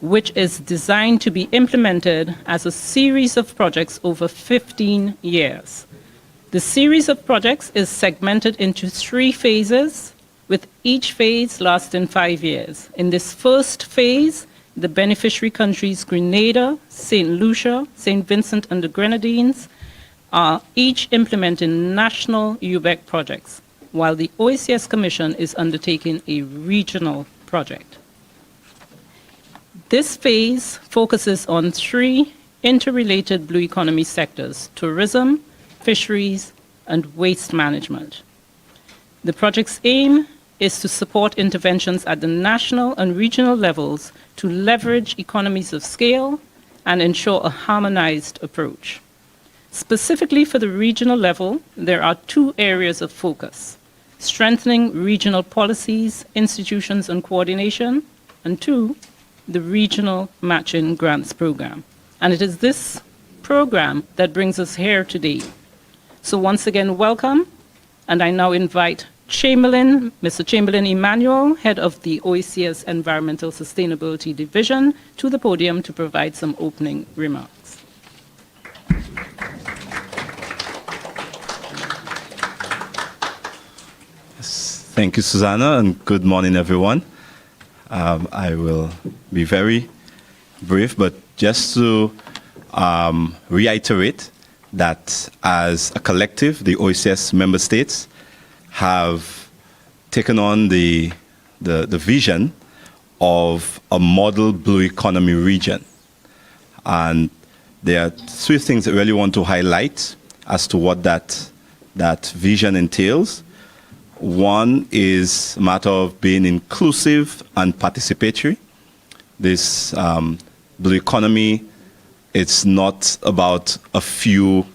which is designed to be implemented as a series of projects over 15 years. The series of projects is segmented into 3 phases, with each phase lasting 5 years. In this first phase, the beneficiary countries Grenada, St. Lucia, St. Vincent and the Grenadines are each implementing national UBEC projects, while the OECS Commission is undertaking a regional project. This phase focuses on 3 interrelated blue economy sectors: tourism, fisheries, and waste management. The project's aim is to support interventions at the national and regional levels to leverage economies of scale and ensure a harmonized approach. Specifically for the regional level, there are 2 areas of focus: strengthening regional policies, institutions, and coordination, and 2, the Regional Matching Grants Program. And it is this program that brings us here today. So once again, welcome, and I now invite Mr. Chamberlain Emmanuel, head of the OECS Environmental Sustainability Division, to the podium to provide some opening remarks. Thank you, Susanna, and good morning, everyone. I will be very brief, but just to reiterate that as a collective, the OECS member states have taken on the vision of a model blue economy region. And there are 3 things that I really want to highlight as to what that vision entails. One is a matter of being inclusive and participatory. This blue economy, it's not about a few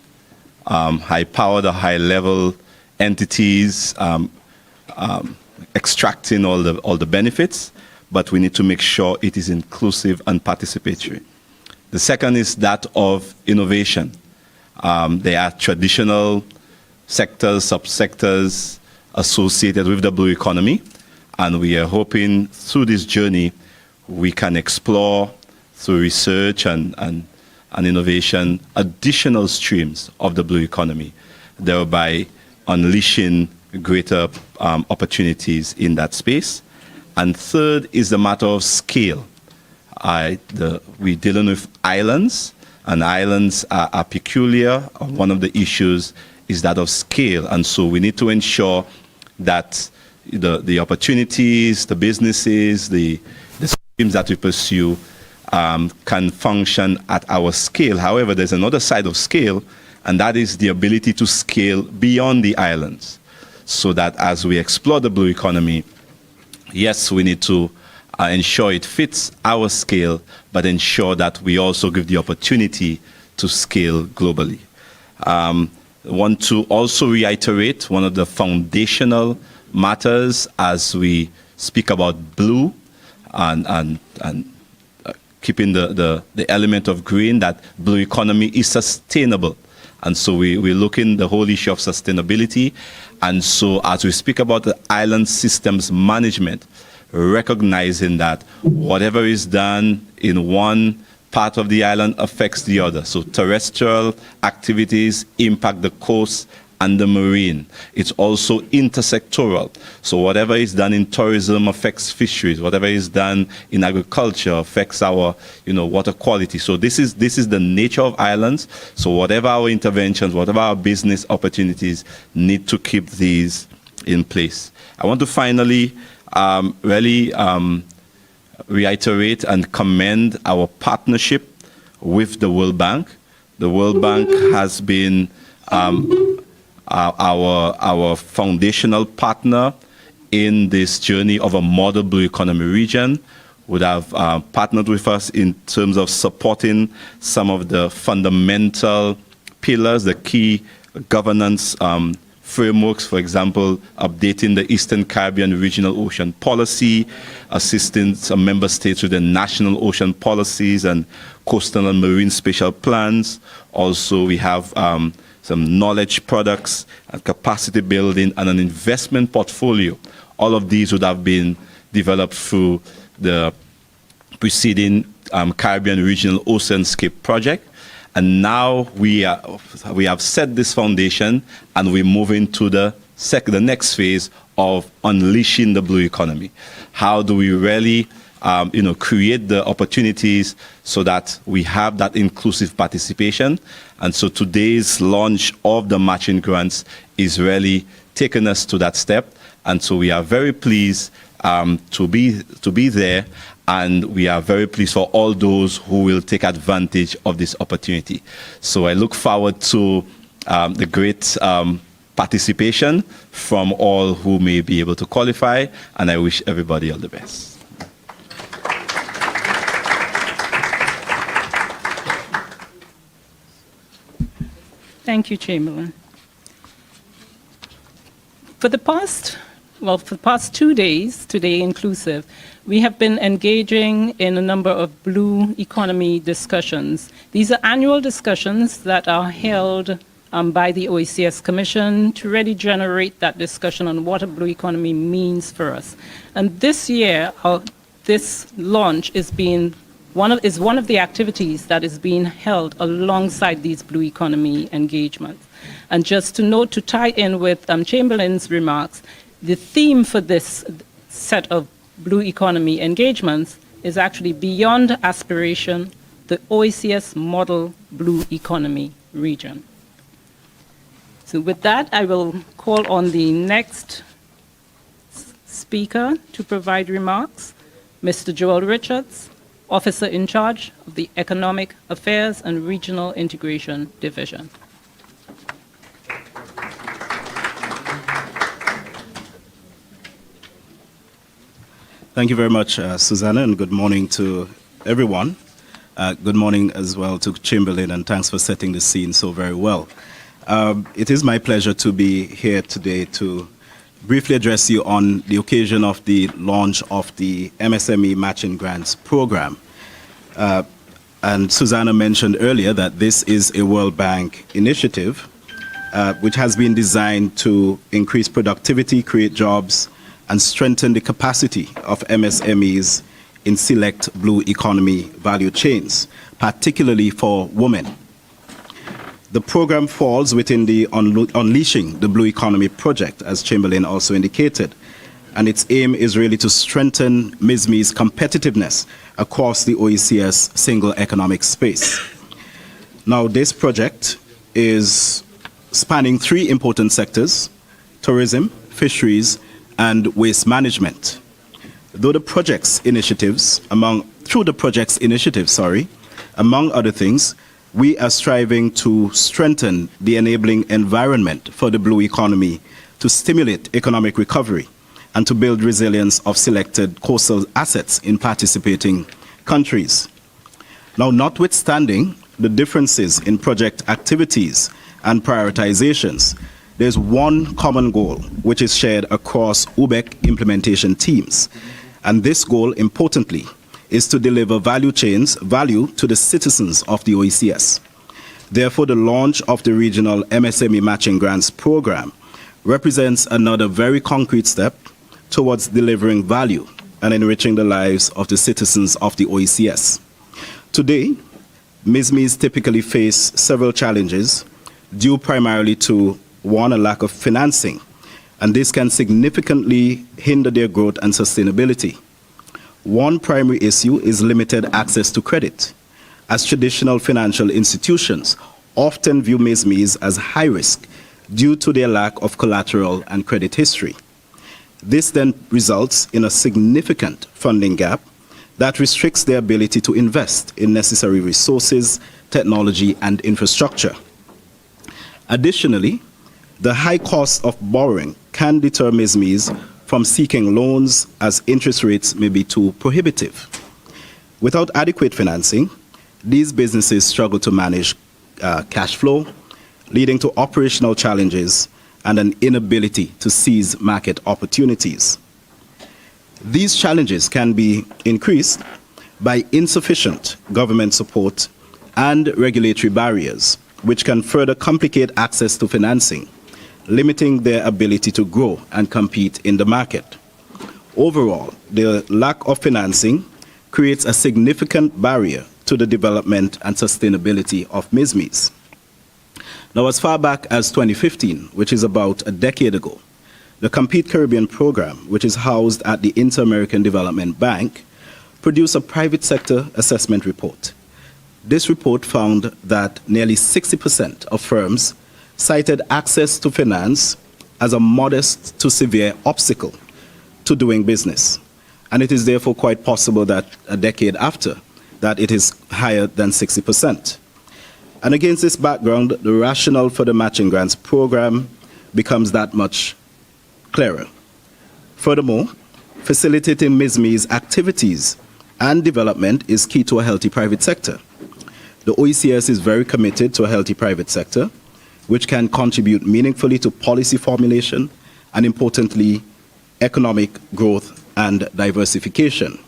high-powered or high-level entities extracting all the benefits, but we need to make sure it is inclusive and participatory. The second is that of innovation. There are traditional sectors, subsectors associated with the blue economy, and we are hoping through this journey we can explore through research and innovation additional streams of the blue economy, thereby unleashing greater opportunities in that space. And third is the matter of scale. We're dealing with islands, and islands are peculiar. One of the issues is that of scale, and so we need to ensure that the opportunities, the businesses, the streams that we pursue can function at our scale. However, there's another side of scale, and that is the ability to scale beyond the islands, so that as we explore the blue economy, yes, we need to ensure it fits our scale, but ensure that we also give the opportunity to scale globally. I want to also reiterate one of the foundational matters as we speak about blue and keeping the element of green, that blue economy is sustainable. And so we look in the whole issue of sustainability. And so as we speak about the island systems management, recognizing that whatever is done in one part of the island affects the other. So terrestrial activities impact the coast and the marine. It's also intersectoral. So whatever is done in tourism affects fisheries. Whatever is done in agriculture affects our, water quality. So this is the nature of islands. So whatever our interventions, whatever our business opportunities, need to keep these in place. I want to finally really reiterate and commend our partnership with the World Bank. The World Bank has been our foundational partner in this journey of a model blue economy region. Would have partnered with us in terms of supporting some of the fundamental pillars, the key governance frameworks, for example, updating the Eastern Caribbean Regional Ocean Policy, assisting some member states with the national ocean policies and coastal and marine spatial plans. Also, we have some knowledge products and capacity building and an investment portfolio. All of these would have been developed through the preceding Caribbean Regional Oceanscape Project. And now we have set this foundation, and we're moving to the next phase of unleashing the blue economy. How do we really create the opportunities so that we have that inclusive participation? And so today's launch of the matching grants is really taking us to that step. And so we are very pleased to be there, and we are very pleased for all those who will take advantage of this opportunity. So I look forward to the great participation from all who may be able to qualify, and I wish everybody all the best. Thank you, Chamberlain. For the past 2 days, today inclusive, we have been engaging in a number of blue economy discussions. These are annual discussions that are held by the OECS Commission to really generate that discussion on what a blue economy means for us. And this year, this launch is one of the activities that is being held alongside these blue economy engagements. And just to note, to tie in with Chamberlain's remarks, the theme for this set of blue economy engagements is actually beyond aspiration, the OECS model blue economy region. So with that, I will call on the next speaker to provide remarks, Mr. Joel Richards, Officer in charge of the Economic Affairs and Regional Integration Division. Thank you very much, Susanna, and good morning to everyone. Good morning as well to Chamberlain, and thanks for setting the scene so very well. It is my pleasure to be here today to briefly address you on the occasion of the launch of the MSME Matching Grants Program. And Susanna mentioned earlier that this is a World Bank initiative which has been designed to increase productivity, create jobs, and strengthen the capacity of MSMEs in select blue economy value chains, particularly for women. The program falls within the Unleashing the Blue Economy project, as Chamberlain also indicated, and its aim is really to strengthen MSME's competitiveness across the OECS single economic space. Now, this project is spanning 3 important sectors: tourism, fisheries, and waste management. Through the project's initiatives, among other things, we are striving to strengthen the enabling environment for the blue economy to stimulate economic recovery and to build resilience of selected coastal assets in participating countries. Now, notwithstanding the differences in project activities and prioritizations, there's one common goal which is shared across UBEC implementation teams. And this goal, importantly, is to deliver value to the citizens of the OECS. Therefore, the launch of the regional MSME Matching Grants Program represents another very concrete step towards delivering value and enriching the lives of the citizens of the OECS. Today, MSMEs typically face several challenges due primarily to, one, a lack of financing, and this can significantly hinder their growth and sustainability. One primary issue is limited access to credit, as traditional financial institutions often view MSMEs as high risk due to their lack of collateral and credit history. This then results in a significant funding gap that restricts their ability to invest in necessary resources, technology, and infrastructure. Additionally, the high cost of borrowing can deter MSMEs from seeking loans as interest rates may be too prohibitive. Without adequate financing, these businesses struggle to manage cash flow, leading to operational challenges and an inability to seize market opportunities. These challenges can be increased by insufficient government support and regulatory barriers, which can further complicate access to financing, limiting their ability to grow and compete in the market. Overall, the lack of financing creates a significant barrier to the development and sustainability of MSMEs. Now, as far back as 2015, which is about a decade ago, the Compete Caribbean program, which is housed at the Inter-American Development Bank, produced a private sector assessment report. This report found that nearly 60% of firms cited access to finance as a modest to severe obstacle to doing business. And it is therefore quite possible that a decade after, that it is higher than 60%. And against this background, the rationale for the matching grants program becomes that much clearer. Furthermore, facilitating MSME's activities and development is key to a healthy private sector. The OECS is very committed to a healthy private sector, which can contribute meaningfully to policy formulation and, importantly, economic growth and diversification.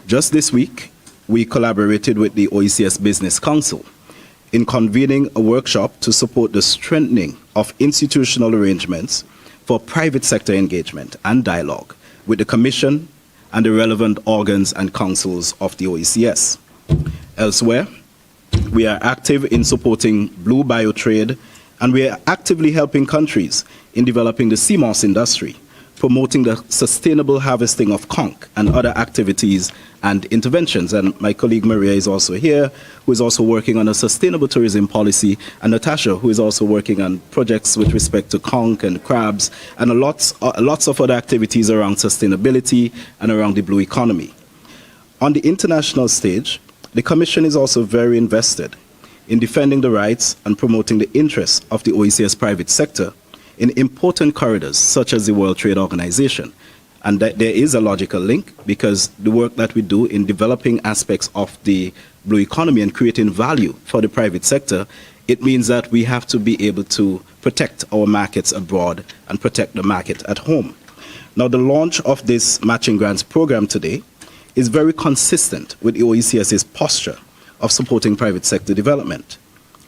Just this week, we collaborated with the OECS Business Council in convening a workshop to support the strengthening of institutional arrangements for private sector engagement and dialogue with the Commission and the relevant organs and councils of the OECS. Elsewhere, we are active in supporting blue biotrade, and we are actively helping countries in developing the CMOS industry, promoting the sustainable harvesting of conch and other activities and interventions. And my colleague Maria is also here, who is also working on a sustainable tourism policy, and Natasha, who is also working on projects with respect to conch and crabs, and lots of other activities around sustainability and around the blue economy. On the international stage, the Commission is also very invested in defending the rights and promoting the interests of the OECS private sector in important corridors such as the World Trade Organization. And that there is a logical link, because the work that we do in developing aspects of the blue economy and creating value for the private sector, it means that we have to be able to protect our markets abroad and protect the market at home. Now, the launch of this matching grants program today is very consistent with the OECS's posture of supporting private sector development.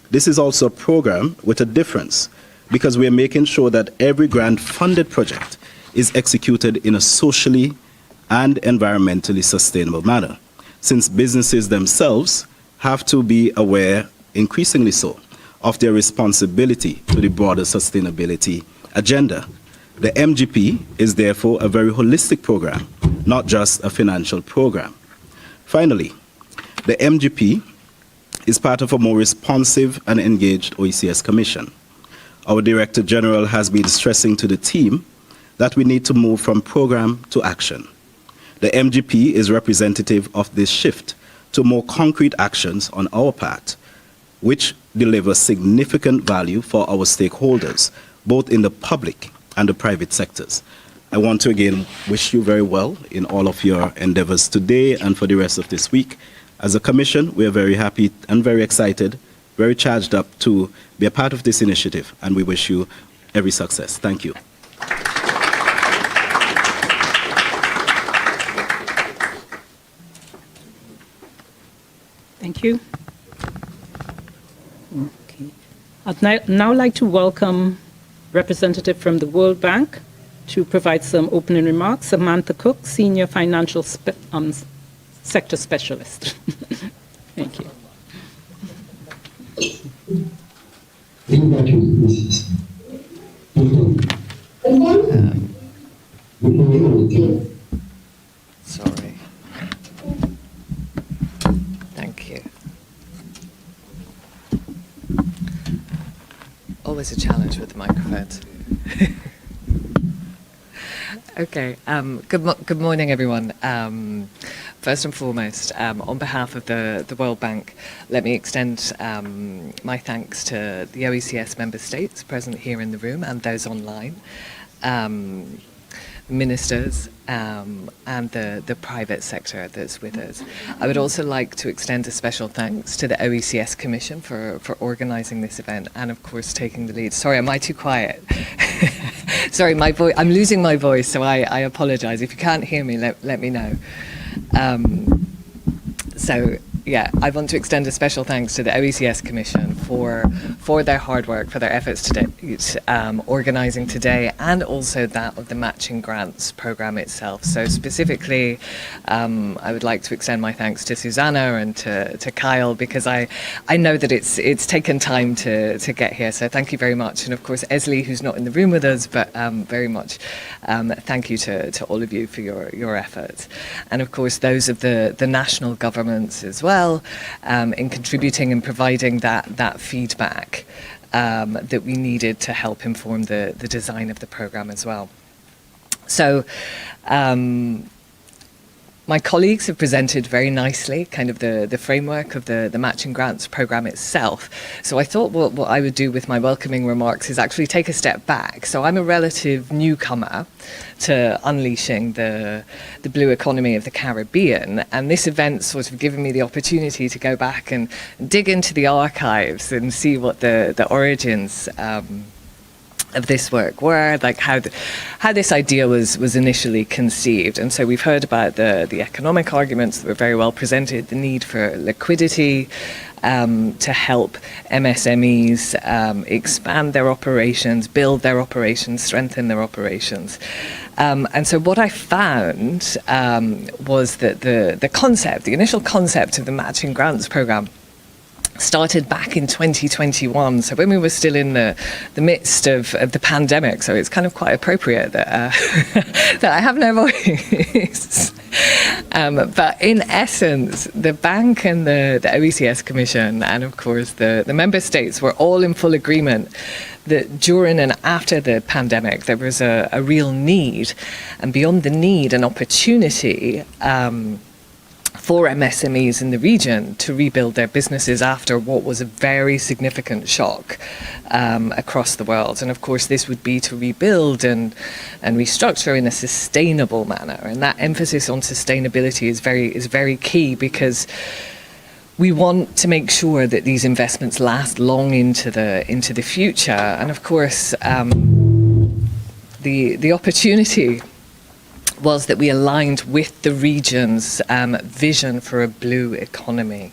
This is also a program with a difference, because we are making sure that every grant-funded project is executed in a socially and environmentally sustainable manner, since businesses themselves have to be aware, increasingly so, of their responsibility to the broader sustainability agenda. The MGP is therefore a very holistic program, not just a financial program. Finally, the MGP is part of a more responsive and engaged OECS Commission. Our Director General has been stressing to the team that we need to move from program to action. The MGP is representative of this shift to more concrete actions on our part, which deliver significant value for our stakeholders, both in the public and the private sectors. I want to again wish you very well in all of your endeavors today and for the rest of this week. As a Commission, we are very happy and very excited, very charged up to be a part of this initiative, and we wish you every success. Thank you. Thank you. Okay. I'd now like to welcome representative from the World Bank to provide some opening remarks. Samantha Cook, Senior Financial Sector Specialist. Thank you. Thank you, Mrs. Sorry. Thank you. Always a challenge with the microphones. Okay. Good morning, everyone. First and foremost, on behalf of the World Bank, let me extend my thanks to the OECS member states present here in the room and those online, ministers, and the private sector that's with us. I would also like to extend a special thanks to the OECS Commission for organising this event and, of course, taking the lead. Sorry, am I too quiet? Sorry, my voice. I'm losing my voice, so I apologise. If you can't hear me, let me know. So I want to extend a special thanks to the OECS Commission for their hard work, for their efforts today, organising today, and also that of the matching grants programme itself. So specifically, I would like to extend my thanks to Susanna and to Kyle, because I know that it's taken time to get here. So thank you very much. And of course, Esley, who's not in the room with us, but very much thank you to all of you for your efforts. And of course, those of the national governments as well, in contributing and providing that feedback that we needed to help inform the design of the programme as well. So my colleagues have presented very nicely kind of the framework of the matching grants programme itself. So I thought what I would do with my welcoming remarks is actually take a step back. So I'm a relative newcomer to unleashing the blue economy of the Caribbean, and this event sort of given me the opportunity to go back and dig into the archives and see what the origins of this work were, like how this idea was initially conceived. And so we've heard about the economic arguments that were very well presented, the need for liquidity to help MSMEs expand their operations, build their operations, strengthen their operations. And so what I found was that the initial concept of the matching grants programme started back in 2021, so when we were still in the midst of the pandemic, so it's kind of quite appropriate that that I have no voice. But in essence, the bank and the OECS Commission and of course the member states were all in full agreement that during and after the pandemic there was a real need, and beyond the need, an opportunity for MSMEs in the region to rebuild their businesses after what was a very significant shock across the world. And of course, this would be to rebuild and restructure in a sustainable manner. And that emphasis on sustainability is very key, because we want to make sure that these investments last long into the future. And of course, the opportunity was that we aligned with the region's vision for a blue economy.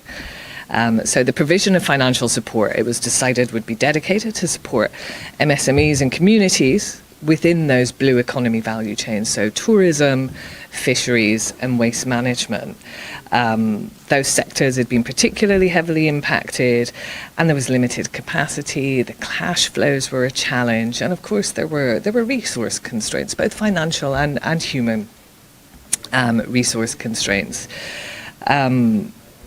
So the provision of financial support, it was decided, would be dedicated to support MSMEs and communities within those blue economy value chains, so tourism, fisheries and waste management. Those sectors had been particularly heavily impacted, and there was limited capacity, the cash flows were a challenge, and of course there were resource constraints, both financial and human resource constraints.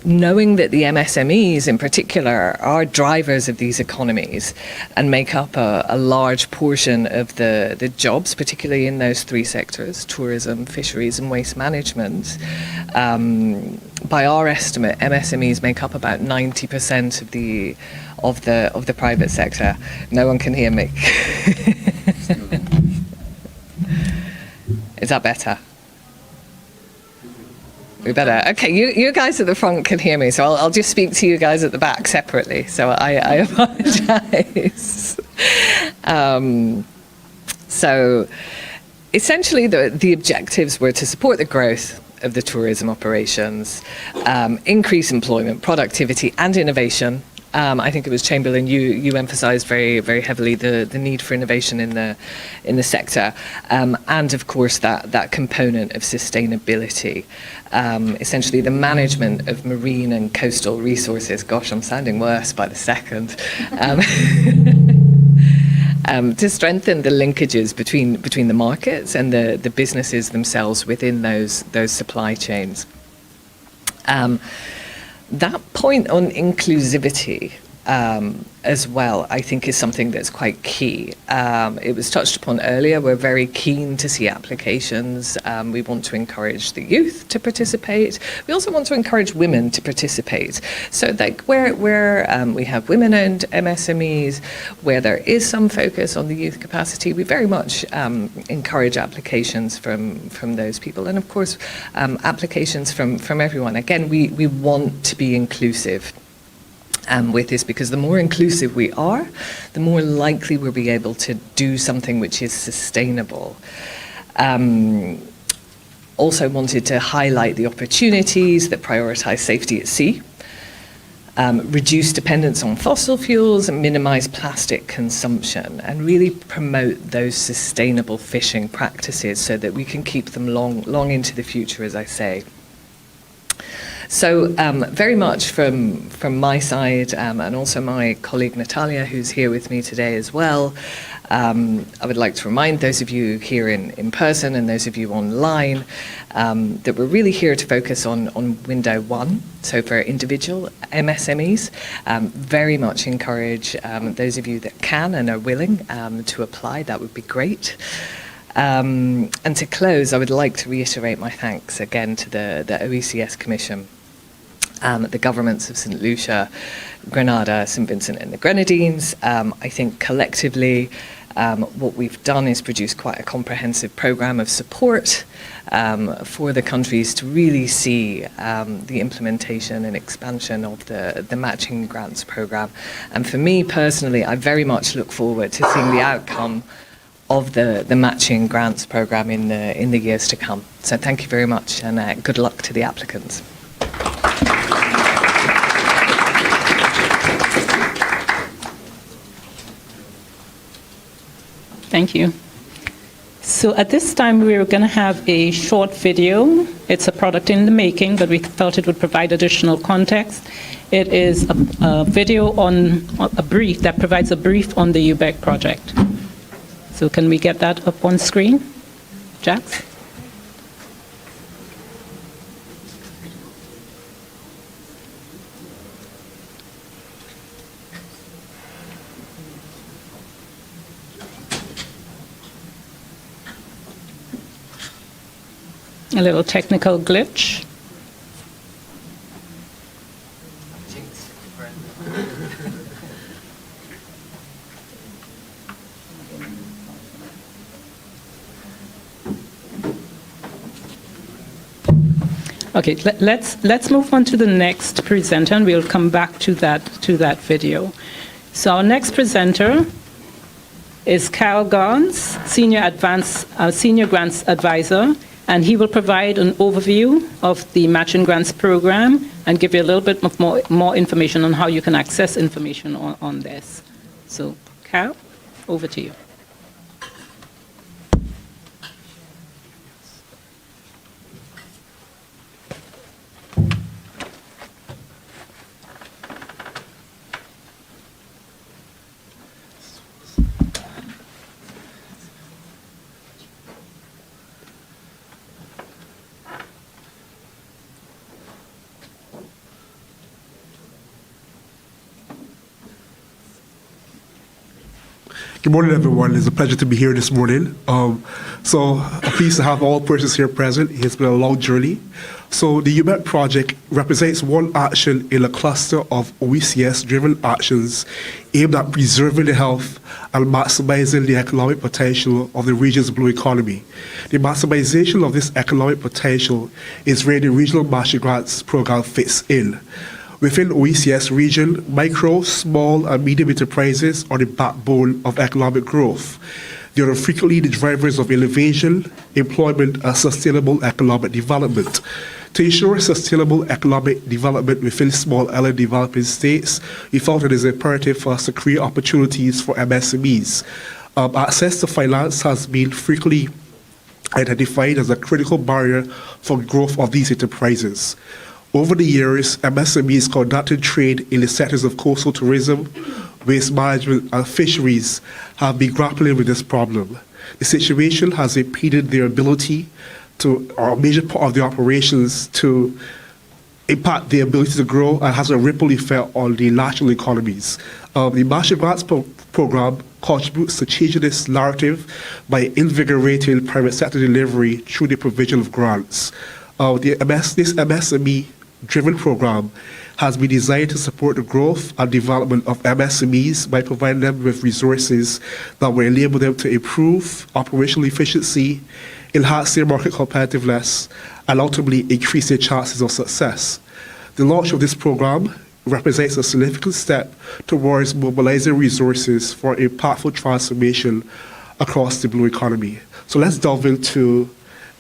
Knowing that the MSMEs in particular are drivers of these economies and make up a large portion of the jobs, particularly in those three sectors, tourism, fisheries and waste management, by our estimate, MSMEs make up about 90% of the private sector. No one can hear me. Is that better? We better. Okay, you guys at the front can hear me, so I'll just speak to you guys at the back separately. So I apologise. So essentially, the objectives were to support the growth of the tourism operations, increase employment, productivity, and innovation. I think it was Chamberlain. You emphasised very heavily the need for innovation in the sector, and of course that component of sustainability. Essentially, the management of marine and coastal resources. Gosh, I'm sounding worse by the second. To strengthen the linkages between the markets and the businesses themselves within those supply chains. That point on inclusivity as well, I think, is something that's quite key. It was touched upon earlier. We're very keen to see applications. We want to encourage the youth to participate. We also want to encourage women to participate. So like where we have women-owned MSMEs, where there is some focus on the youth capacity, we very much encourage applications from those people. And of course, applications from everyone. Again, we want to be inclusive with this, because the more inclusive we are, the more likely we'll be able to do something which is sustainable. Also wanted to highlight the opportunities that prioritise safety at sea. reduce dependence on fossil fuels and minimize plastic consumption, and really promote those sustainable fishing practices so that we can keep them long into the future, as I say. So very much from my side, and also my colleague Natalia, who's here with me today as well, I would like to remind those of you here in person and those of you online that we're really here to focus on window one, so for individual MSMEs. Very much encourage those of you that can and are willing to apply. That would be great. And to close, I would like to reiterate my thanks again to the OECS Commission, the governments of St. Lucia, Grenada, St. Vincent and the Grenadines. I think collectively what we've done is produce quite a comprehensive programme of support for the countries to really see the implementation and expansion of the matching grants programme. And for me personally, I very much look forward to seeing the outcome of the matching grants programme in the years to come. So thank you very much, and good luck to the applicants. Thank you. So at this time, we're going to have a short video. It's a product in the making, but we felt it would provide additional context. It is a video on a brief that provides a brief on the UBEC project. So can we get that up on screen, Jax? A little technical glitch. Okay, let's move on to the next presenter, and we'll come back to that video. So our next presenter is Kyle Gans, Senior Grants Advisor, and he will provide an overview of the Matching Grants Program and give you a little bit of more information on how you can access information on this. So, Kyle, over to you. Good morning, everyone. It's a pleasure to be here this morning. So I'm pleased to have all persons here present. It's been a long journey. So the UBEC project represents one action in a cluster of OECS-driven actions aimed at preserving the health and maximizing the economic potential of the region's blue economy. The maximization of this economic potential is where the regional matching grants program fits in. Within OECS region, micro, small, and medium enterprises are the backbone of economic growth. They are frequently the drivers of innovation, employment, and sustainable economic development. To ensure sustainable economic development within small island developing states, we felt it is imperative for us to create opportunities for MSMEs. Access to finance has been frequently identified as a critical barrier for growth of these enterprises. Over the years, MSMEs conducting trade in the sectors of coastal tourism, waste management, and fisheries have been grappling with this problem. The situation has impeded their ability to, or a major part of their operations to impact their ability to grow, and has a ripple effect on the national economies. The Matching Grants Program contributes to changing this narrative by invigorating private sector delivery through the provision of grants. This MSME-driven program has been designed to support the growth and development of MSMEs by providing them with resources that will enable them to improve operational efficiency, enhance their market competitiveness, and ultimately increase their chances of success. The launch of this program represents a significant step towards mobilizing resources for impactful transformation across the blue economy. So let's delve into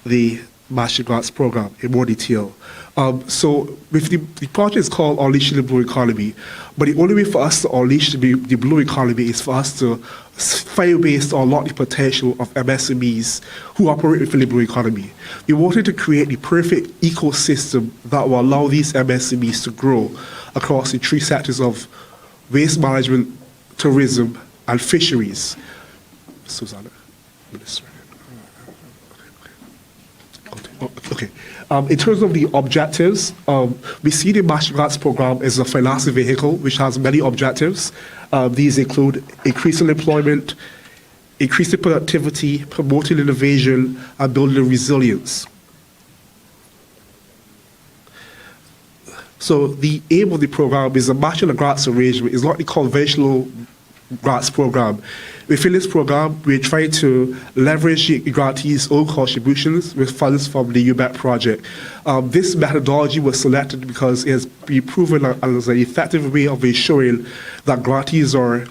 the Matching Grants Program in more detail. So with the project is called Unleashing the Blue Economy, but the only way for us to unleash the blue economy is for us to find ways to unlock the potential of MSMEs who operate within the blue economy. We wanted to create the perfect ecosystem that will allow these MSMEs to grow across the three sectors of waste management, tourism, and fisheries. Susanna, Minister. Okay. In terms of the objectives, we see the Master Grants Program as a financing vehicle which has many objectives. These include increasing employment, increasing productivity, promoting innovation, and building resilience. So the aim of the program is a matching the grants arrangement. It's not the conventional grants program. Within this program, we're trying to leverage the grantees' own contributions with funds from the UBEC project. This methodology was selected because it has been proven as an effective way of ensuring that grantees are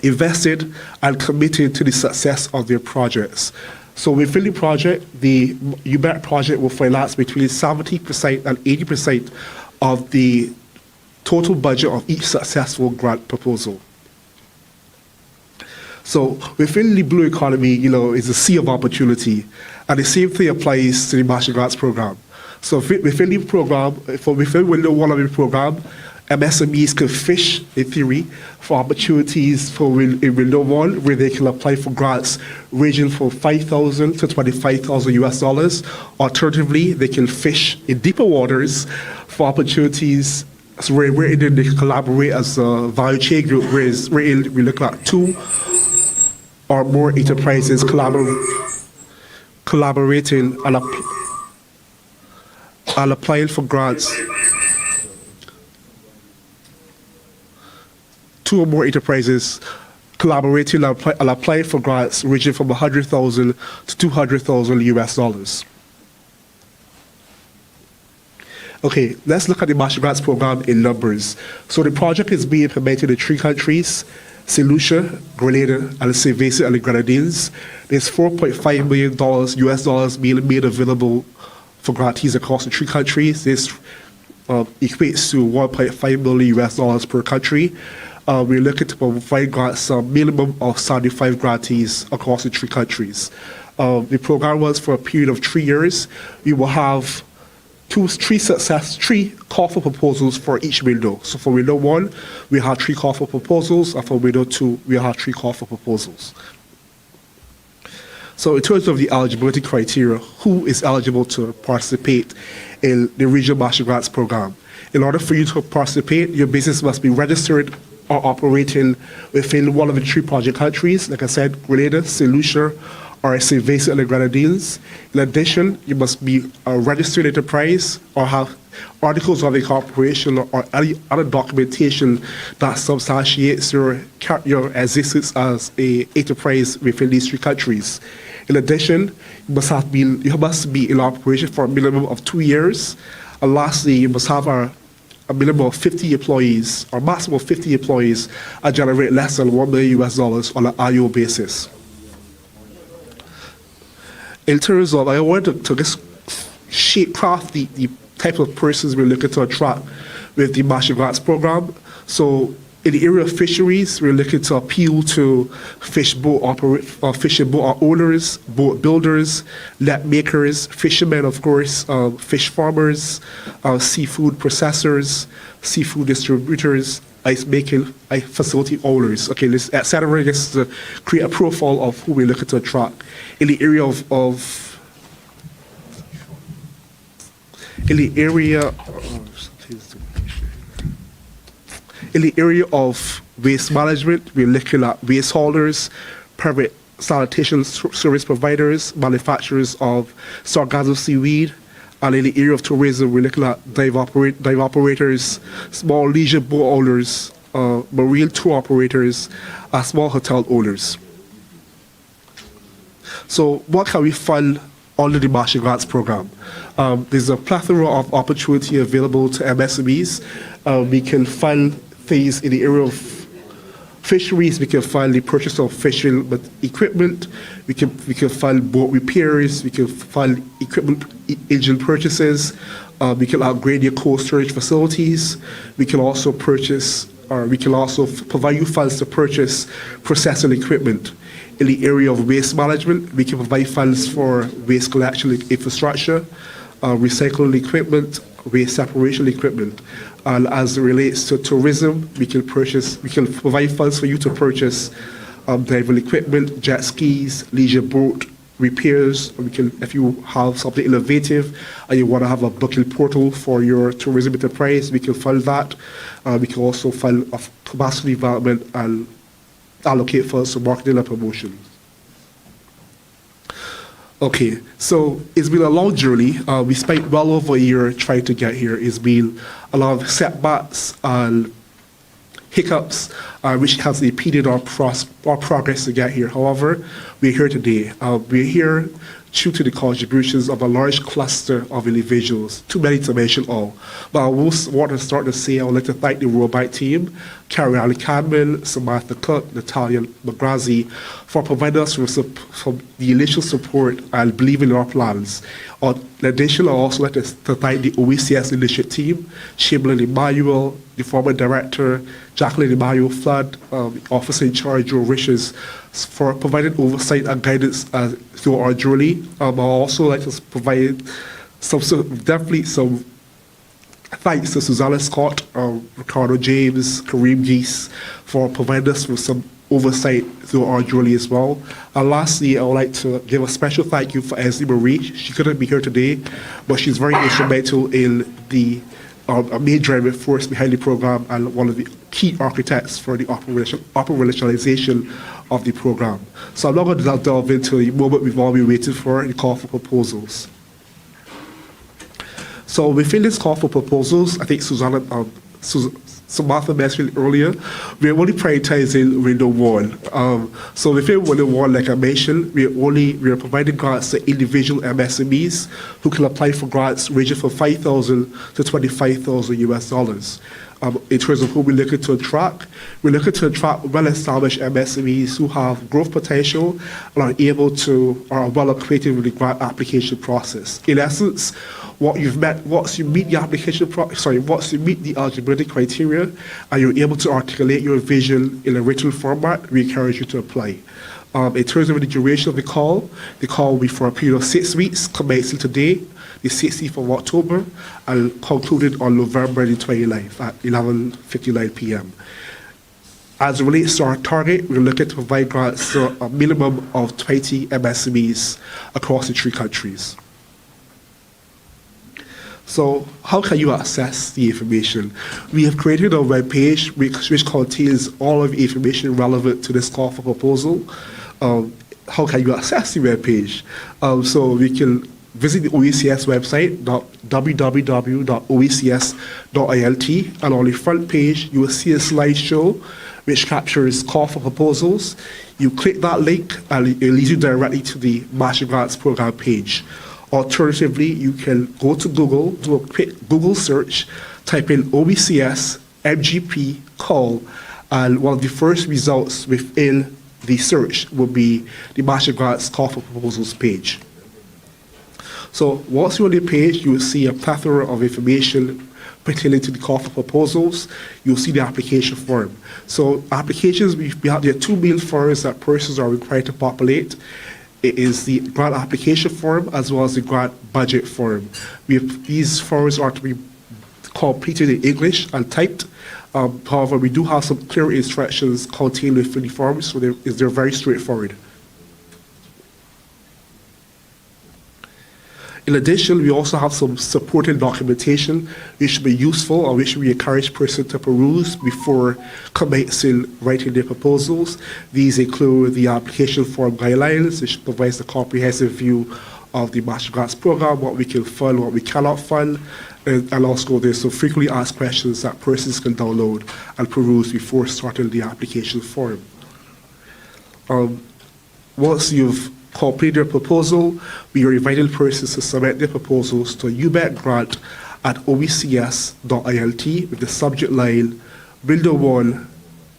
invested and committed to the success of their projects. So within the project, the UBEC project will finance between 70% and 80% of the total budget of each successful grant proposal. So within the blue economy, is a sea of opportunity, and the same thing applies to the Master Grants Program. So within the program, within window one of the program, MSMEs can fish, in theory, for opportunities in window one, where they can apply for grants ranging from $5,000 to $25,000 US. Alternatively, they can fish in deeper waters for opportunities. So where they can collaborate as a value chain group, whereas we look at 2 or more enterprises collaborating and applying for grants. 2 or more enterprises collaborating and applying for grants ranging from $100,000 to $200,000 US. Okay, let's look at the Master Grants Program in numbers. So the project is being implemented in 3 countries: St. Lucia, Grenada, and St. Vincent and the Grenadines. There's $4.5 million US being made available for grantees across the 3 countries. This equates to $1.5 million US per country. We're looking to provide grants a minimum of 75 grantees across the 3 countries. The program runs for a period of 3 years. We will have 3 call for proposals for each window. So for window 1, we have 3 call for proposals, and for window 2, we have 3 call for proposals. So in terms of the eligibility criteria, who is eligible to participate in the Regional Master Grants Program? In order for you to participate, your business must be registered or operating within one of the 3 project countries, like I said, Grenada, St. Lucia, or St. Vincent and the Grenadines. In addition, you must be a registered enterprise or have articles of incorporation or any other documentation that substantiates your existence as an enterprise within these 3 countries. In addition, you must be in operation for a minimum of 2 years. And lastly, you must have a minimum of 50 employees or maximum of 50 employees and generate less than $1 million US on an annual basis. In terms of, I wanted to just craft the type of persons we're looking to attract with the Master Grants Program. So in the area of fisheries, we're looking to appeal to fishing boat owners, boat builders, net makers, fishermen, of course, fish farmers, seafood processors, seafood distributors, ice-making facility owners. Okay, this et cetera, just to create a profile of who we're looking to attract. In the area of waste management, we're looking at waste haulers, private sanitation service providers, manufacturers of sargassum seaweed. And in the area of tourism, we're looking at dive operators, small leisure boat owners, marine tour operators, and small hotel owners. So what can we fund under the Master Grants Program? There's a plethora of opportunity available to MSMEs. We can fund things in the area of fisheries. We can fund the purchase of fishing equipment. We can fund boat repairs. We can fund equipment engine purchases. We can upgrade your cold storage facilities. We can also purchase, or we can also provide you funds to purchase processing equipment. In the area of waste management, we can provide funds for waste collection infrastructure, recycling equipment, waste separation equipment. And as it relates to tourism, we can provide funds for you to purchase diving equipment, jet skis, leisure boat repairs. We can, if you have something innovative and you want to have a booking portal for your tourism enterprise, we can fund that. We can also fund capacity development and allocate funds for marketing and promotion. Okay, so it's been a long journey. We spent well over a year trying to get here. It's been a lot of setbacks and hiccups, which has impeded our progress to get here. However, we're here today. We're here due to the contributions of a large cluster of individuals, too many to mention all. But I will want to start to say I would like to thank the Robite team, Carrie-Anne Cadman, Samantha Cook, Natalia McGrazi, for providing us with the initial support and believing in our plans. In addition, I also like to thank the OECS leadership team, Chamberlain Emmanuel, the former director, Jacqueline Emmanuel Flood, officer in charge, Joe Riches, for providing oversight and guidance through our journey. I also like to provide some thanks to Susanna Scott, Ricardo James, Kareem Geese, for providing us with some oversight through our journey as well. And lastly, I would like to give a special thank you for Esli Marie. She couldn't be here today, but she's very instrumental in the a main driving force behind the program and one of the key architects for the operationalization of the program. So I'm not going to delve into the moment we've all been waiting for, the call for proposals. So within this call for proposals, I think Samantha mentioned earlier, we're only prioritizing window one. So within window one, like I mentioned, we're providing grants to individual MSMEs who can apply for grants ranging from $5,000 to $25,000 US. In terms of who we're looking to attract well-established MSMEs who have growth potential and are well acquainted with the grant application process. In essence, once you meet the eligibility criteria and you're able to articulate your vision in a written format, we encourage you to apply. In terms of the duration of the call will be for a period of 6 weeks, commencing today, the 16th of October, and concluded on November the 29th at 11:59 p.m. As it relates to our target, we're looking to provide grants to a minimum of 20 MSMEs across the 3 countries. So how can you access the information? We have created a webpage which contains all of the information relevant to this call for proposal. How can you access the webpage? So we can visit the OECS website, www.oecs.ilt, and on the front page, you will see a slideshow which captures call for proposals. You click that link and it leads you directly to the Matching Grants Program page. Alternatively, you can go to Google, do a quick Google search, type in OECS MGP call, and one of the first results within the search will be the Matching Grants Call for Proposals page. So once you're on the page, you will see a plethora of information pertaining to the call for proposals. You'll see the application form. So applications, there are 2 main forms that persons are required to populate. It is the grant application form as well as the grant budget form. These forms are to be completed in English and typed. However, we do have some clear instructions contained within the forms, so they're very straightforward. In addition, we also have some supporting documentation which should be useful and which we encourage persons to peruse before commencing writing their proposals. These include the application form guidelines, which provides a comprehensive view of the Matching Grants Program, what we can fund, what we cannot fund, and also there's some frequently asked questions that persons can download and peruse before starting the application form. Once you've complete their proposal, we are inviting persons to submit their proposals to UBEC grant at oecs.ilt with the subject line, Window 1,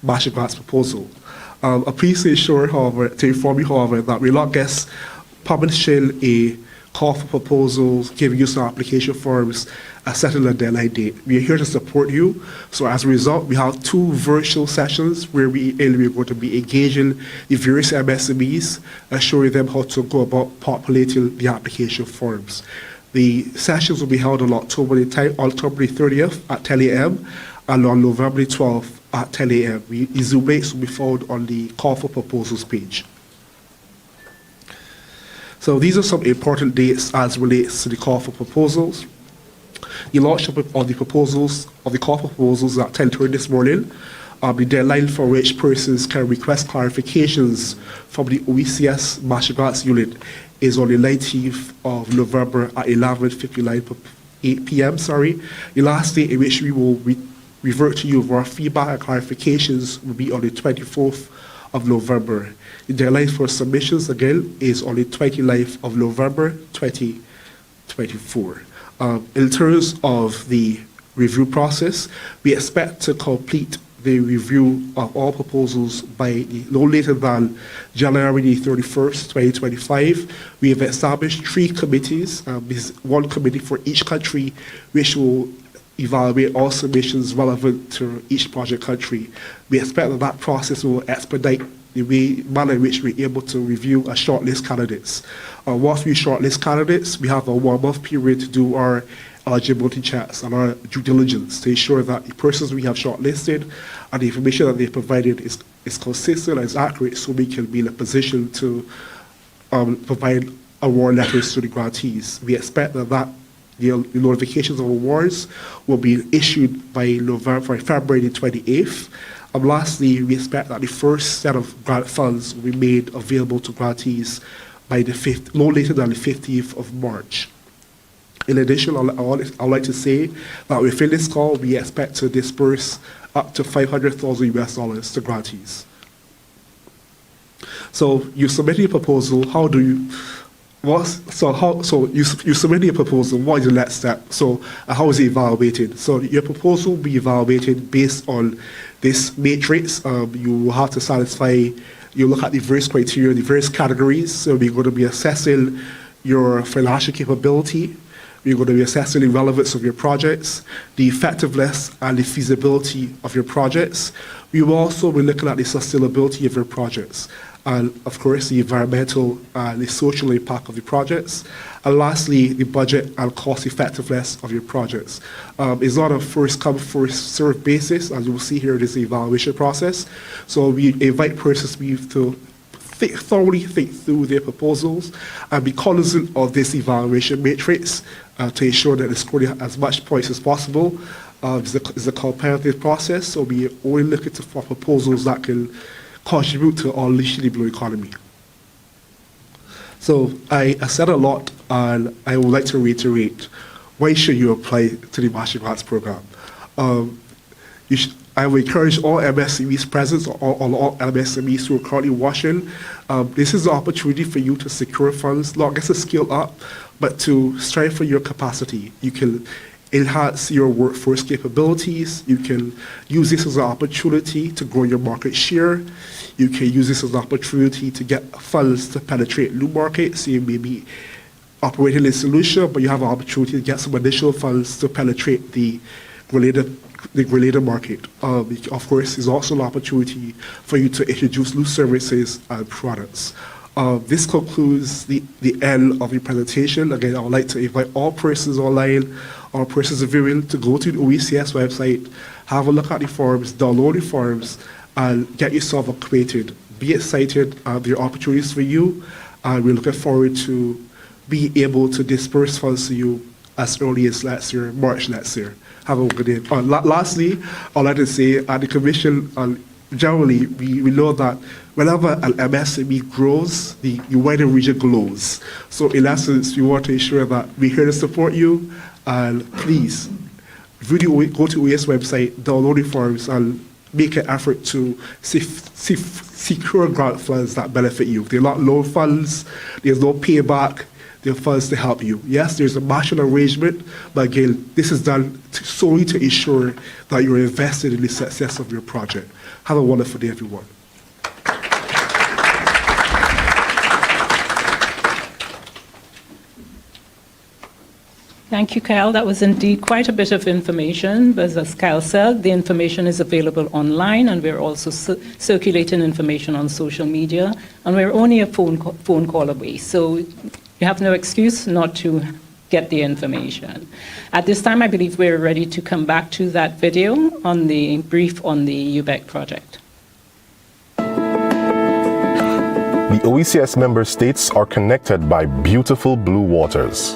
Matching Grants Proposal. I'm pleased to inform you, however, that we're not just publishing a call for proposals, give you some application forms, and setting a deadline date. We are here to support you. So as a result, we have 2 virtual sessions where we're going to be engaging the various MSMEs and showing them how to go about populating the application forms. The sessions will be held on October the 30th at 10 a.m. and on November the 12th at 10 a.m. The Zoom links will be found on the call for proposals page. So these are some important dates as relates to the call for proposals. The launch of the proposals, of the call for proposals at 10:30 this morning. The deadline for which persons can request clarifications from the OECS Master Grants Unit is on the 19th of November at 11:59 p.m. The last day in which we will revert to you with our feedback and clarifications will be on the 24th of November. The deadline for submissions, again, is on the 29th of November 2024. In terms of the review process, we expect to complete the review of all proposals by no later than January the 31st, 2025. We have established 3 committees, one committee for each country, which will evaluate all submissions relevant to each project country. We expect that that process will expedite the manner in which we're able to review and shortlist candidates. Once we shortlist candidates, we have a 1-month period to do our eligibility checks and our due diligence to ensure that the persons we have shortlisted and the information that they've provided is consistent and is accurate, so we can be in a position to provide award letters to the grantees. We expect that the notifications of awards will be issued by February the 28th. And lastly, we expect that the first set of grant funds will be made available to grantees by no later than the 15th of March. In addition, I'd like to say that within this call, we expect to disperse up to $500,000 to grantees. So you submit your proposal. You submit your proposal. What is the next step? So how is it evaluated? So your proposal will be evaluated based on this matrix. You will have to satisfy. You look at the various criteria, the various categories. So we're going to be assessing your financial capability. We're going to be assessing the relevance of your projects, the effectiveness and the feasibility of your projects. We will also be looking at the sustainability of your projects, and of course the environmental and the social impact of the projects. And lastly, the budget and cost effectiveness of your projects. It's not a first come, first served basis. As you will see here, it is the evaluation process. So we invite persons to thoroughly think through their proposals and be cognizant of this evaluation matrix to ensure that it's scoring as much points as possible. It's a competitive process, so we only looking for proposals that can contribute to unleashing the blue economy. So I said a lot, and I would like to reiterate, why should you apply to the Master Grants Program? I will encourage all MSMEs present, or all MSMEs who are currently watching. This is an opportunity for you to secure funds, not just to scale up, but to strengthen your capacity. You can enhance your workforce capabilities. You can use this as an opportunity to grow your market share. You can use this as an opportunity to get funds to penetrate new markets. You may be operating in Lucia, but you have an opportunity to get some additional funds to penetrate the related market. Of course, is also an opportunity for you to introduce new services and products. This concludes the end of the presentation. Again, I would like to invite all persons online, all persons viewing, to go to the OECS website, have a look at the forms, download the forms, and get yourself acquainted. Be excited. There are opportunities for you, and we're looking forward to be able to disperse funds to you as early as next year, March next year. Have a good day. Lastly, I'd like to say at the Commission, generally, we know that whenever an MSME grows, the wider region glows. So in essence, we want to ensure that we're here to support you, and please, go to OES website, download the forms, and make an effort to secure grant funds that benefit you. They're not loan funds, there's no payback, they're funds to help you. Yes, there's a matching arrangement, but again, this is done solely to ensure that you're invested in the success of your project. Have a wonderful day, everyone. Thank you, Kyle. That was indeed quite a bit of information. But as Kyle said, the information is available online, and we're also circulating information on social media, and we're only a phone call away. So you have no excuse not to get the information. At this time, I believe we're ready to come back to that video on the brief on the UBEC project. The OECS member states are connected by beautiful blue waters.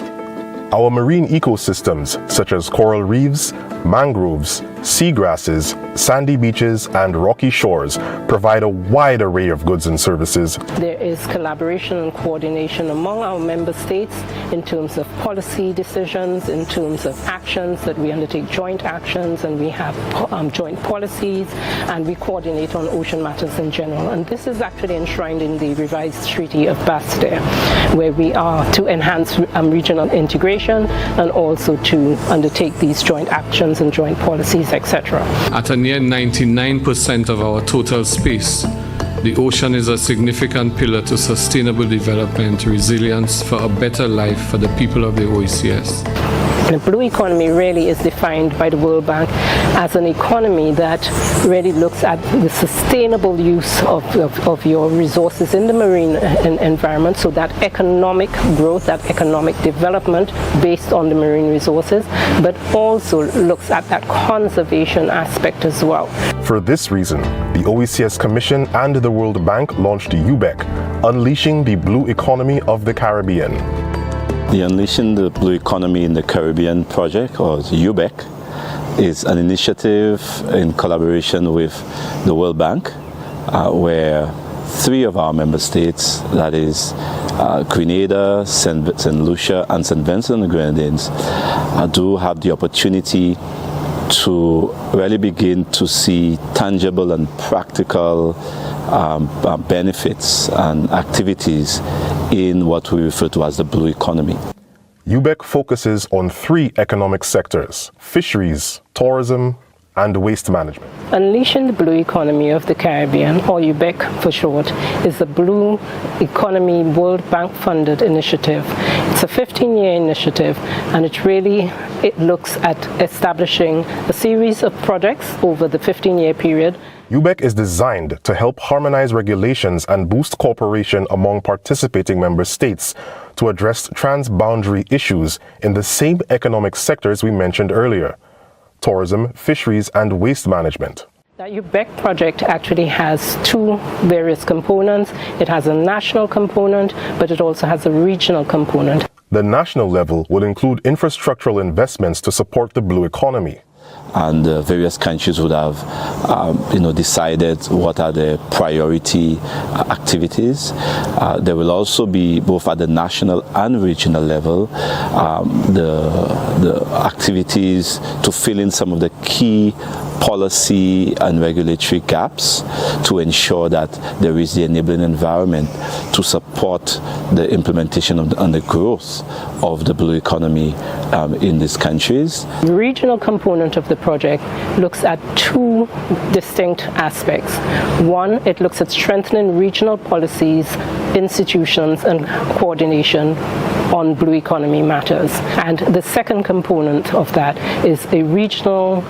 Our marine ecosystems, such as coral reefs, mangroves, seagrasses, sandy beaches, and rocky shores, provide a wide array of goods and services. There is collaboration and coordination among our member states in terms of policy decisions, in terms of actions that we undertake joint actions, and we have joint policies, and we coordinate on ocean matters in general. And this is actually enshrined in the revised Treaty of Bastille, where we are to enhance regional integration and also to undertake these joint actions and joint policies, etc. At a near 99% of our total space, the ocean is a significant pillar to sustainable development, resilience for a better life for the people of the OECS. The blue economy really is defined by the World Bank as an economy that really looks at the sustainable use of your resources in the marine environment, so that economic growth, that economic development based on the marine resources, but also looks at that conservation aspect as well. For this reason, the OECS Commission and the World Bank launched UBEC, Unleashing the Blue Economy of the Caribbean. The Unleashing the Blue Economy in the Caribbean project, or UBEC, is an initiative in collaboration with the World Bank, where 3 of our member states, that is Grenada, St. Lucia, and St. Vincent and the Grenadines, do have the opportunity to really begin to see tangible and practical benefits and activities in what we refer to as the blue economy. UBEC focuses on 3 economic sectors: fisheries, tourism, and waste management. Unleashing the Blue Economy of the Caribbean, or UBEC for short, is a Blue Economy World Bank funded initiative. It's a 15-year initiative, and it looks at establishing a series of projects over the 15-year period. UBEC is designed to help harmonize regulations and boost cooperation among participating member states to address transboundary issues in the same economic sectors we mentioned earlier: tourism, fisheries, and waste management. The UBEC project actually has 2 various components. It has a national component, but it also has a regional component. The national level will include infrastructural investments to support the blue economy. And various countries would have decided what are the priority activities. There will also be, both at the national and regional level, the activities to fill in some of the key policy and regulatory gaps to ensure that there is the enabling environment to support the implementation of and the growth of the blue economy in these countries. The regional component of the project looks at 2 distinct aspects. One, it looks at strengthening regional policies, institutions, and coordination on blue economy matters. And the second component of that is a regional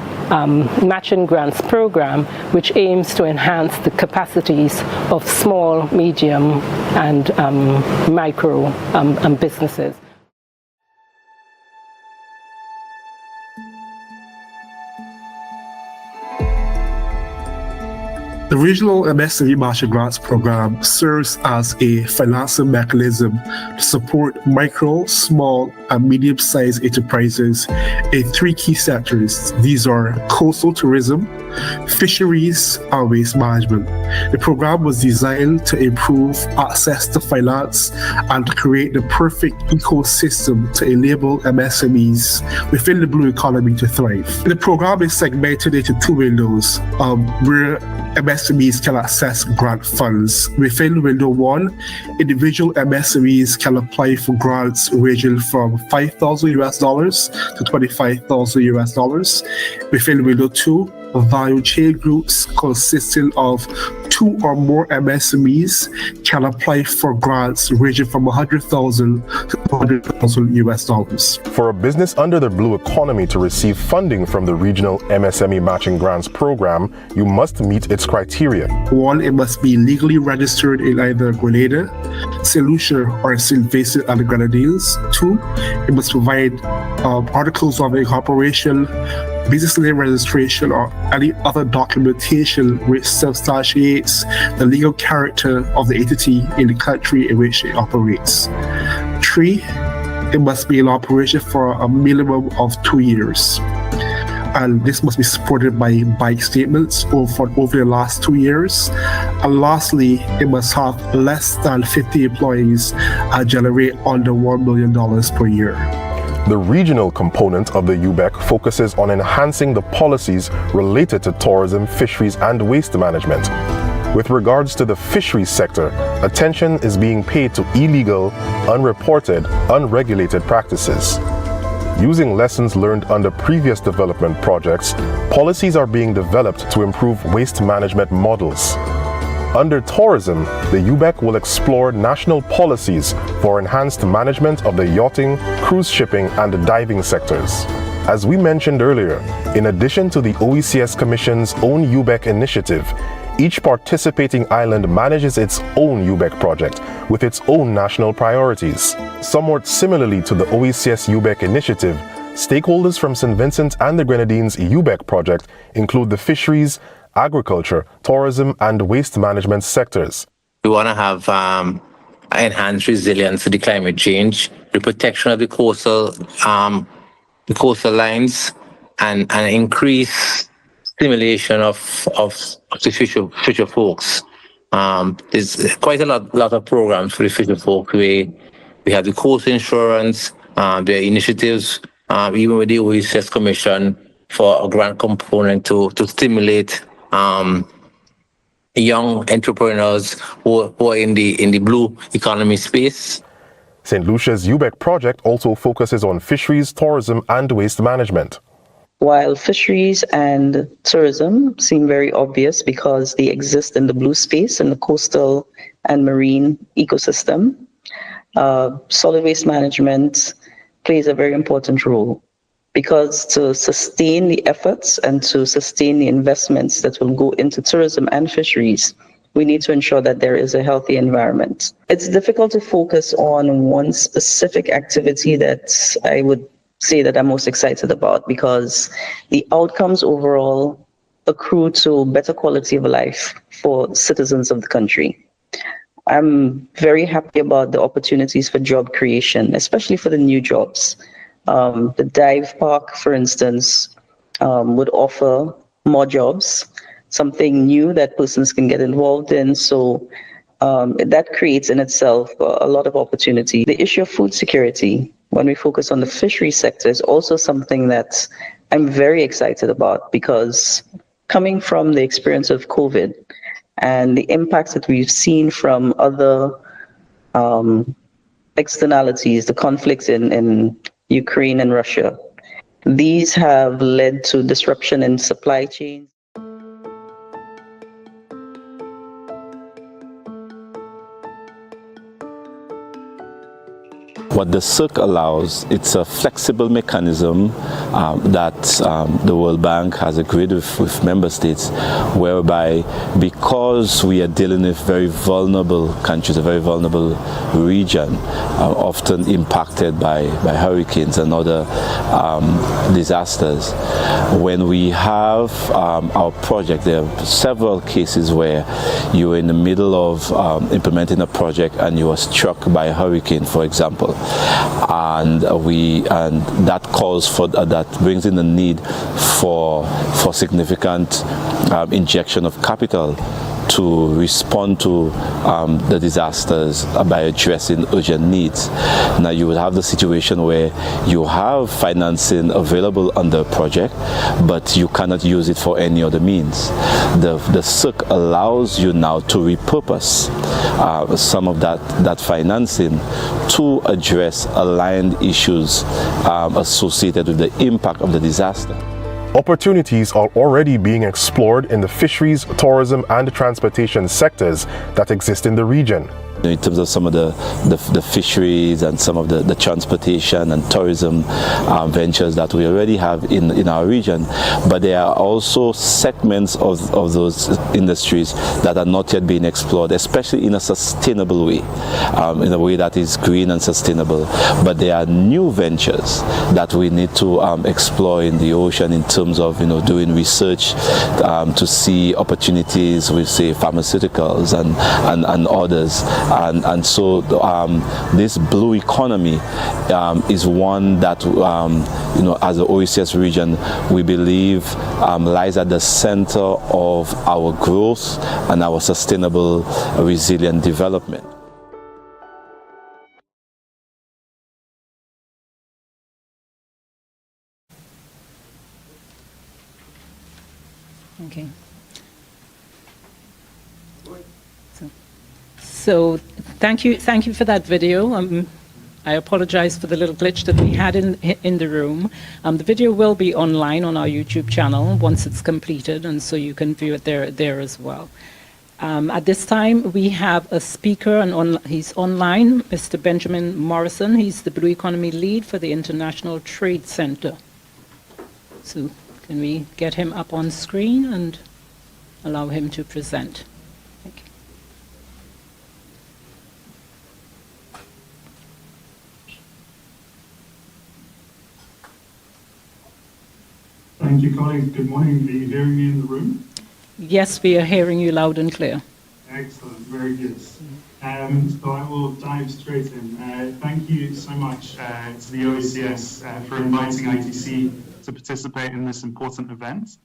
matching grants program, which aims to enhance the capacities of small, medium, and micro businesses. The Regional MSME Matching Grants Program serves as a financing mechanism to support micro, small, and medium-sized enterprises in 3 key sectors. These are coastal tourism, fisheries, and waste management. The program was designed to improve access to finance and to create the perfect ecosystem to enable MSMEs within the blue economy to thrive. The program is segmented into 2 windows where MSMEs can access grant funds. Within window 1, individual MSMEs can apply for grants ranging from $5,000 to $25,000. Within window 2, value chain groups consisting of 2 or more MSMEs can apply for grants ranging from $100,000 to $500,000 US. For a business under the Blue Economy to receive funding from the regional MSME Matching Grants Program, you must meet its criteria. 1, it must be legally registered in either Grenada, St. Lucia, or St. Vincent and the Grenadines. 2, it must provide articles of incorporation, business name registration, or any other documentation which substantiates the legal character of the entity in the country in which it operates. 3, it must be in operation for a minimum of 2 years. And this must be supported by bank statements over the last 2 years. And lastly, it must have less than 50 employees and generate under $1 million per year. The regional component of the UBEC focuses on enhancing the policies related to tourism, fisheries, and waste management. With regards to the fisheries sector, attention is being paid to illegal, unreported, unregulated practices. Using lessons learned under previous development projects, policies are being developed to improve waste management models. Under tourism, the UBEC will explore national policies for enhanced management of the yachting, cruise shipping, and diving sectors. As we mentioned earlier, in addition to the OECS Commission's own UBEC initiative, each participating island manages its own UBEC project with its own national priorities. Somewhat similarly to the OECS UBEC initiative, stakeholders from St. Vincent and the Grenadines UBEC project include the fisheries, agriculture, tourism, and waste management sectors. We want to have enhanced resilience to the climate change, the protection of the coastal lines, and increase stimulation of the fisher folks. There's quite a lot of programs for the fisher folk. We have the coast insurance, there are initiatives, even with the OECS Commission, for a grant component to stimulate young entrepreneurs who are in the blue economy space. St. Lucia's UBEC project also focuses on fisheries, tourism, and waste management. While fisheries and tourism seem very obvious because they exist in the blue space in the coastal and marine ecosystem, solid waste management plays a very important role. Because to sustain the efforts and to sustain the investments that will go into tourism and fisheries, we need to ensure that there is a healthy environment. It's difficult to focus on one specific activity that I would say that I'm most excited about, because the outcomes overall accrue to better quality of life for citizens of the country. I'm very happy about the opportunities for job creation, especially for the new jobs. The dive park, for instance, would offer more jobs, something new that persons can get involved in. So that creates in itself a lot of opportunity. The issue of food security, when we focus on the fishery sector, is also something that I'm very excited about, because coming from the experience of COVID and the impacts that we've seen from other externalities, the conflicts in Ukraine and Russia, these have led to disruption in supply chains. What the CIRC allows, it's a flexible mechanism that the World Bank has agreed with member states, whereby because we are dealing with very vulnerable countries, a very vulnerable region, often impacted by hurricanes and other disasters, when we have our project, there are several cases where you're in the middle of implementing a project and you are struck by a hurricane, for example. And that calls for that brings in the need for significant injection of capital to respond to the disasters by addressing urgent needs. Now you will have the situation where you have financing available under a project, but you cannot use it for any other means. The CIRC allows you now to repurpose some of that financing to address aligned issues associated with the impact of the disaster. Opportunities are already being explored in the fisheries, tourism, and transportation sectors that exist in the region. in terms of some of the fisheries and some of the transportation and tourism ventures that we already have in our region. But there are also segments of those industries that are not yet being explored, especially in a sustainable way, in a way that is green and sustainable. But there are new ventures that we need to explore in the ocean in terms of doing research to see opportunities with, say, pharmaceuticals and others. And so this blue economy is one that, as the OECS region, we believe lies at the center of our growth and our sustainable, resilient development. Okay. So thank you for that video. I apologize for the little glitch that we had in the room. The video will be online on our YouTube channel once it's completed, and so you can view it there as well. At this time, we have a speaker, and he's online, Mr. Benjamin Morrison. He's the Blue Economy Lead for the International Trade Center. So can we get him up on screen and allow him to present? Thank you. Thank you, colleagues. Good morning. Are you hearing me in the room? Yes, we are hearing you loud and clear. Excellent. Very good. So I will dive straight in. Thank you so much to the OECS for inviting ITC to participate in this important event.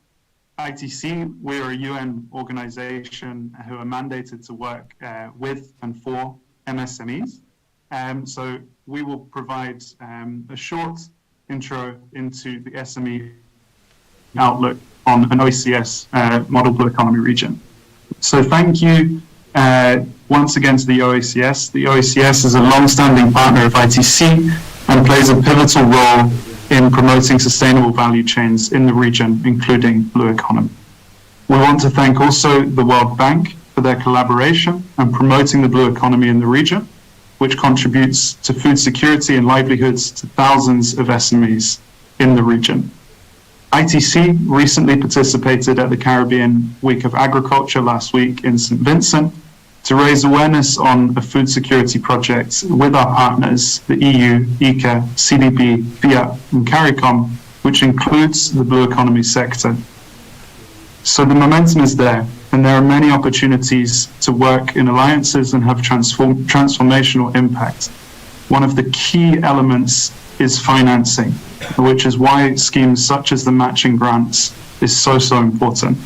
ITC, we're a UN organization who are mandated to work with and for MSMEs. So we will provide a short intro into the SME outlook on an OECS model blue economy region. So thank you once again to the OECS. The OECS is a long-standing partner of ITC and plays a pivotal role in promoting sustainable value chains in the region, including blue economy. We want to thank also the World Bank for their collaboration and promoting the blue economy in the region, which contributes to food security and livelihoods to thousands of SMEs in the region. ITC recently participated at the Caribbean Week of Agriculture last week in St. Vincent to raise awareness on a food security project with our partners, the EU, ICA, CDB, FIAT, and CARICOM, which includes the blue economy sector. So the momentum is there, and there are many opportunities to work in alliances and have transformational impact. One of the key elements is financing, which is why schemes such as the matching grants is so important.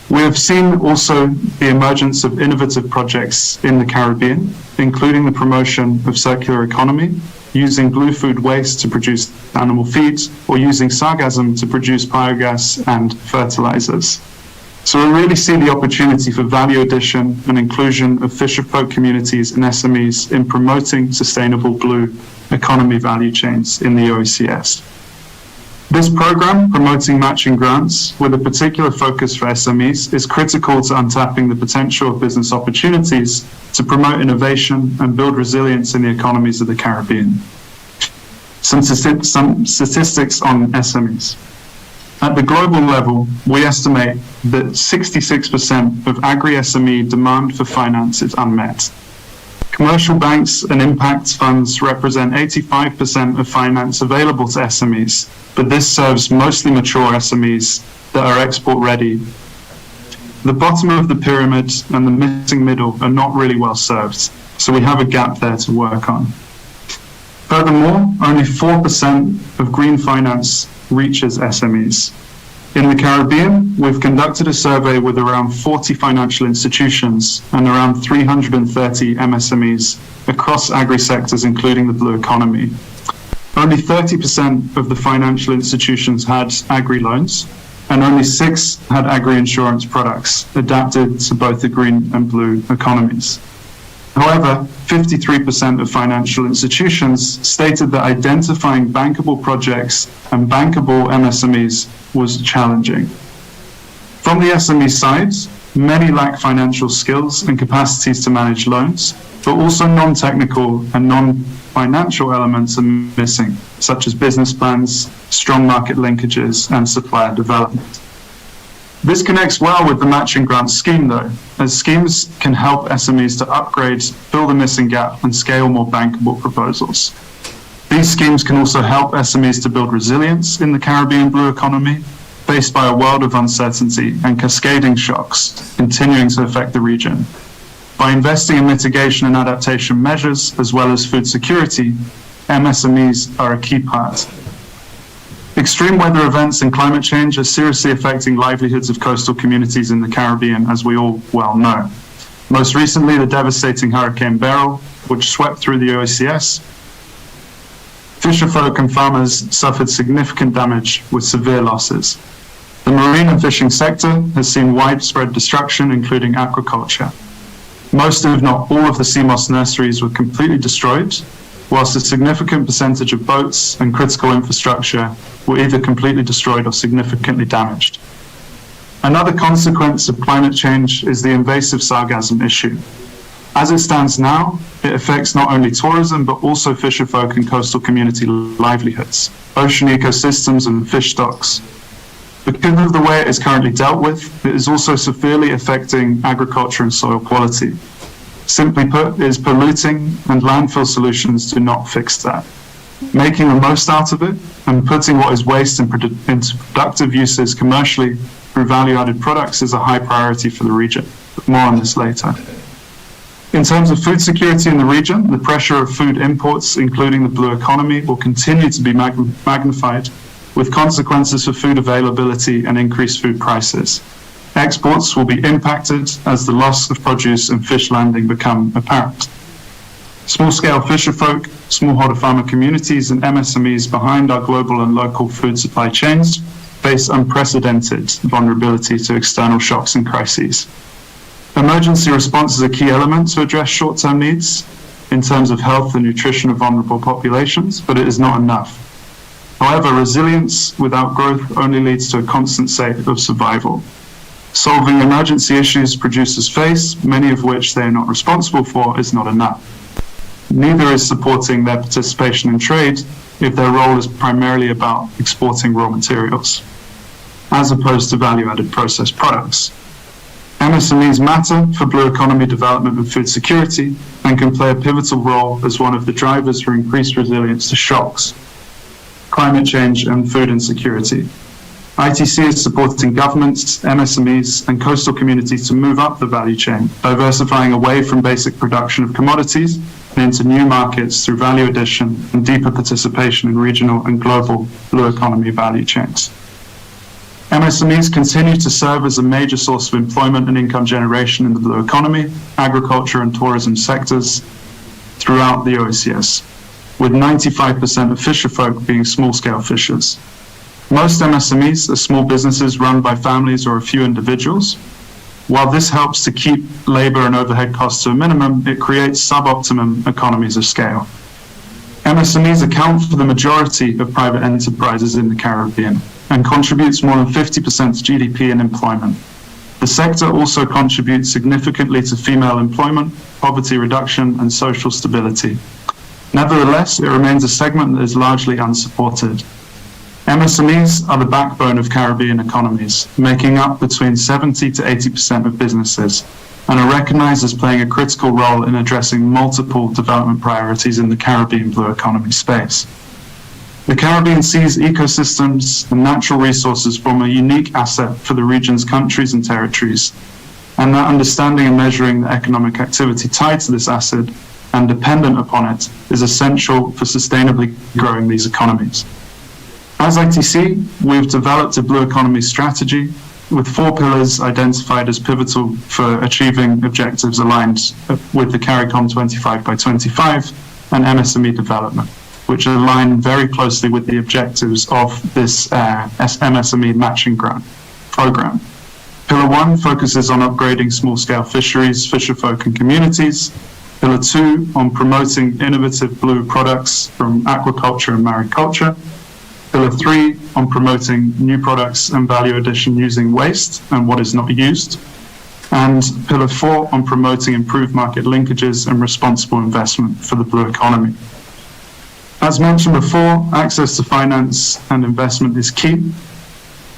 We have seen also the emergence of innovative projects in the Caribbean, including the promotion of circular economy, using blue food waste to produce animal feeds, or using sargassum to produce biogas and fertilizers. So we really see the opportunity for value addition and inclusion of fisherfolk communities and SMEs in promoting sustainable blue economy value chains in the OECS. This program, promoting matching grants with a particular focus for SMEs, is critical to untapping the potential of business opportunities to promote innovation and build resilience in the economies of the Caribbean. Some statistics on SMEs. At the global level, we estimate that 66% of agri-SME demand for finance is unmet. Commercial banks and impact funds represent 85% of finance available to SMEs, but this serves mostly mature SMEs that are export ready. The bottom of the pyramid and the missing middle are not really well served, so we have a gap there to work on. Furthermore, only 4% of green finance reaches SMEs. In the Caribbean, we've conducted a survey with around 40 financial institutions and around 330 MSMEs across agri-sectors, including the blue economy. Only 30% of the financial institutions had agri-loans, and only 6 had agri-insurance products adapted to both the green and blue economies. However, 53% of financial institutions stated that identifying bankable projects and bankable MSMEs was challenging. From the SME side, many lack financial skills and capacities to manage loans, but also non-technical and non-financial elements are missing, such as business plans, strong market linkages, and supplier development. This connects well with the matching grant scheme, though, as schemes can help SMEs to upgrade, fill the missing gap, and scale more bankable proposals. These schemes can also help SMEs to build resilience in the Caribbean blue economy, faced by a world of uncertainty and cascading shocks continuing to affect the region. By investing in mitigation and adaptation measures, as well as food security, MSMEs are a key part. Extreme weather events and climate change are seriously affecting livelihoods of coastal communities in the Caribbean, as we all well know. Most recently, the devastating Hurricane Beryl, which swept through the OECS. Fisherfolk and farmers suffered significant damage with severe losses. The marine and fishing sector has seen widespread destruction, including aquaculture. Most, if not all, of the sea moss nurseries were completely destroyed, whilst a significant percentage of boats and critical infrastructure were either completely destroyed or significantly damaged. Another consequence of climate change is the invasive sargassum issue. As it stands now, it affects not only tourism, but also fisherfolk and coastal community livelihoods, ocean ecosystems and fish stocks. Because of the way it is currently dealt with, it is also severely affecting agriculture and soil quality. Simply put, it is polluting, and landfill solutions do not fix that. Making the most out of it and putting what is waste into productive uses commercially through value-added products is a high priority for the region. But more on this later. In terms of food security in the region, the pressure of food imports, including the blue economy, will continue to be magnified, with consequences for food availability and increased food prices. Exports will be impacted as the loss of produce and fish landing become apparent. Small-scale fisherfolk, smallholder farmer communities, and MSMEs behind our global and local food supply chains face unprecedented vulnerability to external shocks and crises. Emergency response is a key element to address short-term needs in terms of health and nutrition of vulnerable populations, but it is not enough. However, resilience without growth only leads to a constant state of survival. Solving emergency issues producers face, many of which they are not responsible for, is not enough. Neither is supporting their participation in trade if their role is primarily about exporting raw materials, as opposed to value-added processed products. MSMEs matter for blue economy development and food security, and can play a pivotal role as one of the drivers for increased resilience to shocks, climate change, and food insecurity. ITC is supporting governments, MSMEs, and coastal communities to move up the value chain, diversifying away from basic production of commodities and into new markets through value addition and deeper participation in regional and global blue economy value chains. MSMEs continue to serve as a major source of employment and income generation in the blue economy, agriculture, and tourism sectors throughout the OECS, with 95% of fisherfolk being small-scale fishers. Most MSMEs are small businesses run by families or a few individuals. While this helps to keep labor and overhead costs to a minimum, it creates suboptimum economies of scale. MSMEs account for the majority of private enterprises in the Caribbean and contributes more than 50% to GDP and employment. The sector also contributes significantly to female employment, poverty reduction, and social stability. Nevertheless, it remains a segment that is largely unsupported. MSMEs are the backbone of Caribbean economies, making up between 70 to 80% of businesses, and are recognized as playing a critical role in addressing multiple development priorities in the Caribbean blue economy space. The Caribbean sea's ecosystems and natural resources form a unique asset for the region's countries and territories, and that understanding and measuring the economic activity tied to this asset and dependent upon it is essential for sustainably growing these economies. As ITC, we've developed a blue economy strategy with 4 pillars identified as pivotal for achieving objectives aligned with the CARICOM 25 by 25 and MSME development, which align very closely with the objectives of this MSME matching grant program. Pillar 1 focuses on upgrading small-scale fisheries, fisherfolk, and communities. Pillar 2 on promoting innovative blue products from aquaculture and mariculture. Pillar 3 on promoting new products and value addition using waste and what is not used. and Pillar 4 on promoting improved market linkages and responsible investment for the blue economy. As mentioned before, access to finance and investment is key.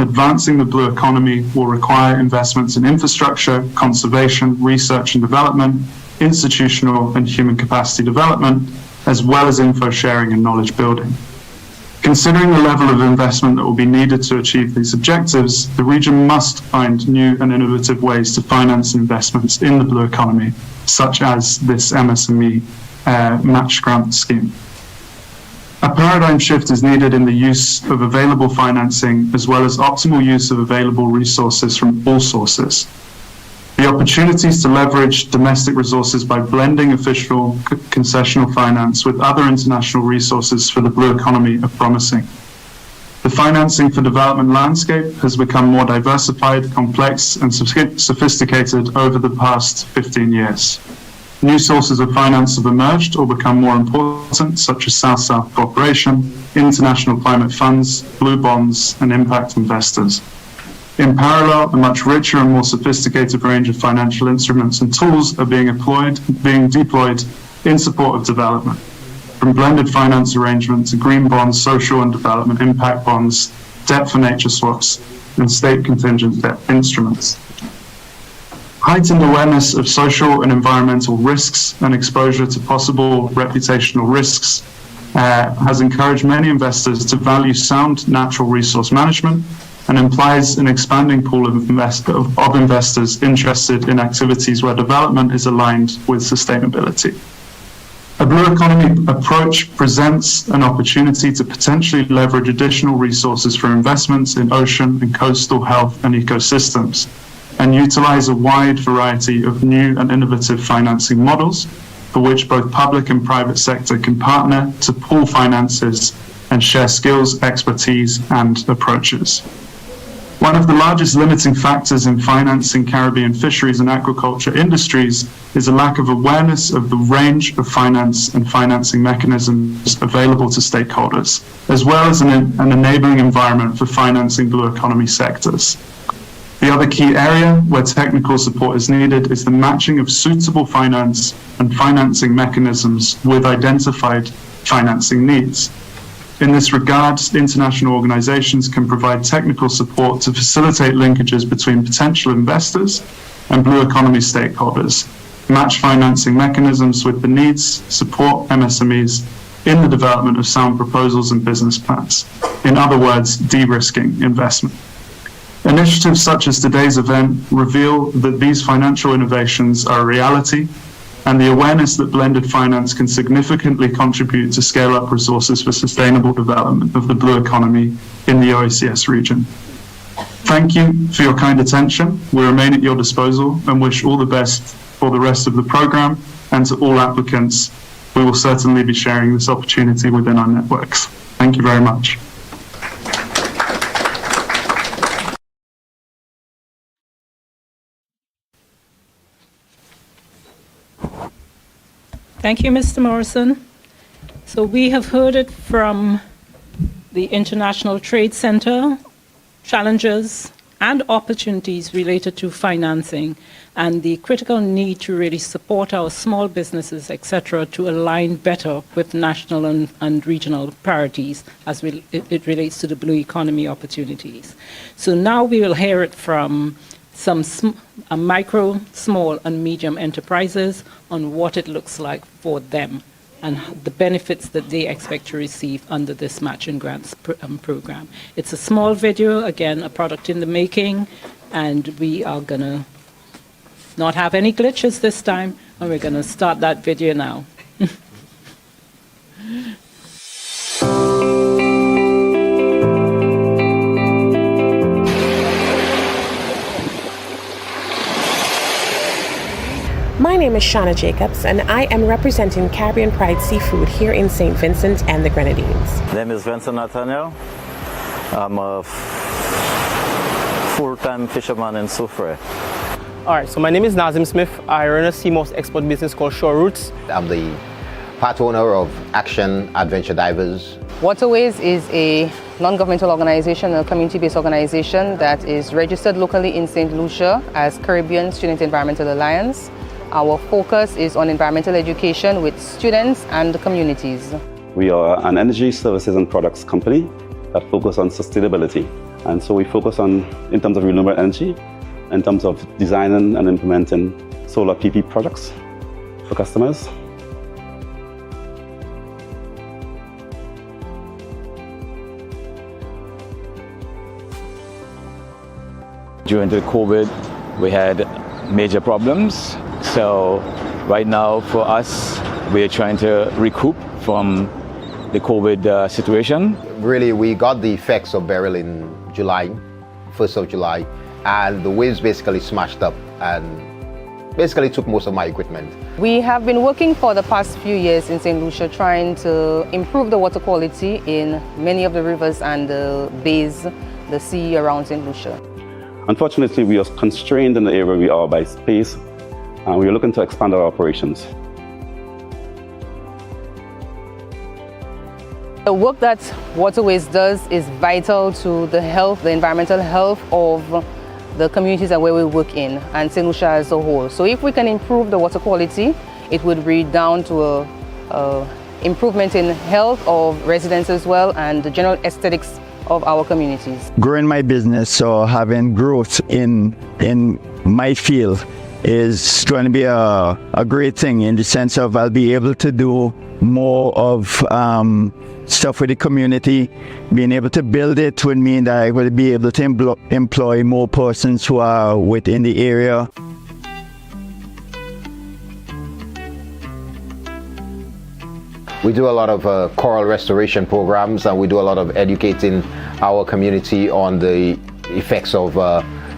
Advancing the blue economy will require investments in infrastructure, conservation, research and development, institutional and human capacity development, as well as info sharing and knowledge building. Considering the level of investment that will be needed to achieve these objectives, the region must find new and innovative ways to finance investments in the blue economy, such as this MSME match grant scheme. A paradigm shift is needed in the use of available financing, as well as optimal use of available resources from all sources. The opportunities to leverage domestic resources by blending official concessional finance with other international resources for the blue economy are promising. The financing for development landscape has become more diversified, complex, and sophisticated over the past 15 years. New sources of finance have emerged or become more important, such as South-South cooperation, international climate funds, blue bonds, and impact investors. In parallel, a much richer and more sophisticated range of financial instruments and tools are being deployed in support of development, from blended finance arrangements to green bonds, social and development impact bonds, debt for nature swaps, and state contingent debt instruments. Heightened awareness of social and environmental risks and exposure to possible reputational risks has encouraged many investors to value sound natural resource management and implies an expanding pool of investors interested in activities where development is aligned with sustainability. A blue economy approach presents an opportunity to potentially leverage additional resources for investments in ocean and coastal health and ecosystems, and utilize a wide variety of new and innovative financing models for which both public and private sector can partner to pool finances and share skills, expertise, and approaches. One of the largest limiting factors in financing Caribbean fisheries and aquaculture industries is a lack of awareness of the range of finance and financing mechanisms available to stakeholders, as well as an enabling environment for financing blue economy sectors. The other key area where technical support is needed is the matching of suitable finance and financing mechanisms with identified financing needs. In this regard, international organizations can provide technical support to facilitate linkages between potential investors and blue economy stakeholders, match financing mechanisms with the needs, support MSMEs in the development of sound proposals and business plans. In other words, de-risking investment. Initiatives such as today's event reveal that these financial innovations are a reality, and the awareness that blended finance can significantly contribute to scale up resources for sustainable development of the blue economy in the OACS region. Thank you for your kind attention. We remain at your disposal and wish all the best for the rest of the program, and to all applicants, we will certainly be sharing this opportunity within our networks. Thank you very much. Thank you, Mr. Morrison. So we have heard it from the International Trade Center, challenges and opportunities related to financing and the critical need to really support our small businesses, etc., to align better with national and regional priorities as it relates to the blue economy opportunities. So now we will hear it from some micro, small and medium enterprises on what it looks like for them and the benefits that they expect to receive under this matching grants program. It's a small video, again, a product in the making, and we are gonna not have any glitches this time, and we're gonna start that video now. My name is Shauna Jacobs, and I am representing Caribbean Pride Seafood here in St. Vincent and the Grenadines. My name is Vincent Nathaniel. I'm a full-time fisherman in Soufrière. All right, so my name is Nazim Smith. I run a seamouse export business called Shore Roots. I'm the part owner of Action Adventure Divers. Waterways is a non-governmental organization, a community-based organization that is registered locally in St. Lucia as Caribbean Student Environmental Alliance. Our focus is on environmental education with students and communities. We are an energy services and products company that focus on sustainability. And so we focus on, in terms of renewable energy, in terms of designing and implementing solar PV products for customers. During the COVID, we had major problems. So right now for us, we are trying to recoup from the COVID situation. Really, we got the effects of Beryl in July, 1st of July, and the waves basically smashed up and basically took most of my equipment. We have been working for the past few years in St. Lucia trying to improve the water quality in many of the rivers and the bays, the sea around St. Lucia. Unfortunately, we are constrained in the area we are by space, and we are looking to expand our operations. The work that Waterways does is vital to the health, the environmental health of the communities where we work in and St. Lucia as a whole. So if we can improve the water quality, it would read down to a improvement in health of residents as well and the general aesthetics of our communities. Growing my business or having growth in my field is going to be a great thing in the sense of I'll be able to do more of stuff with the community. Being able to build it would mean that I will be able to employ more persons who are within the area. We do a lot of coral restoration programs, and we do a lot of educating our community on the effects of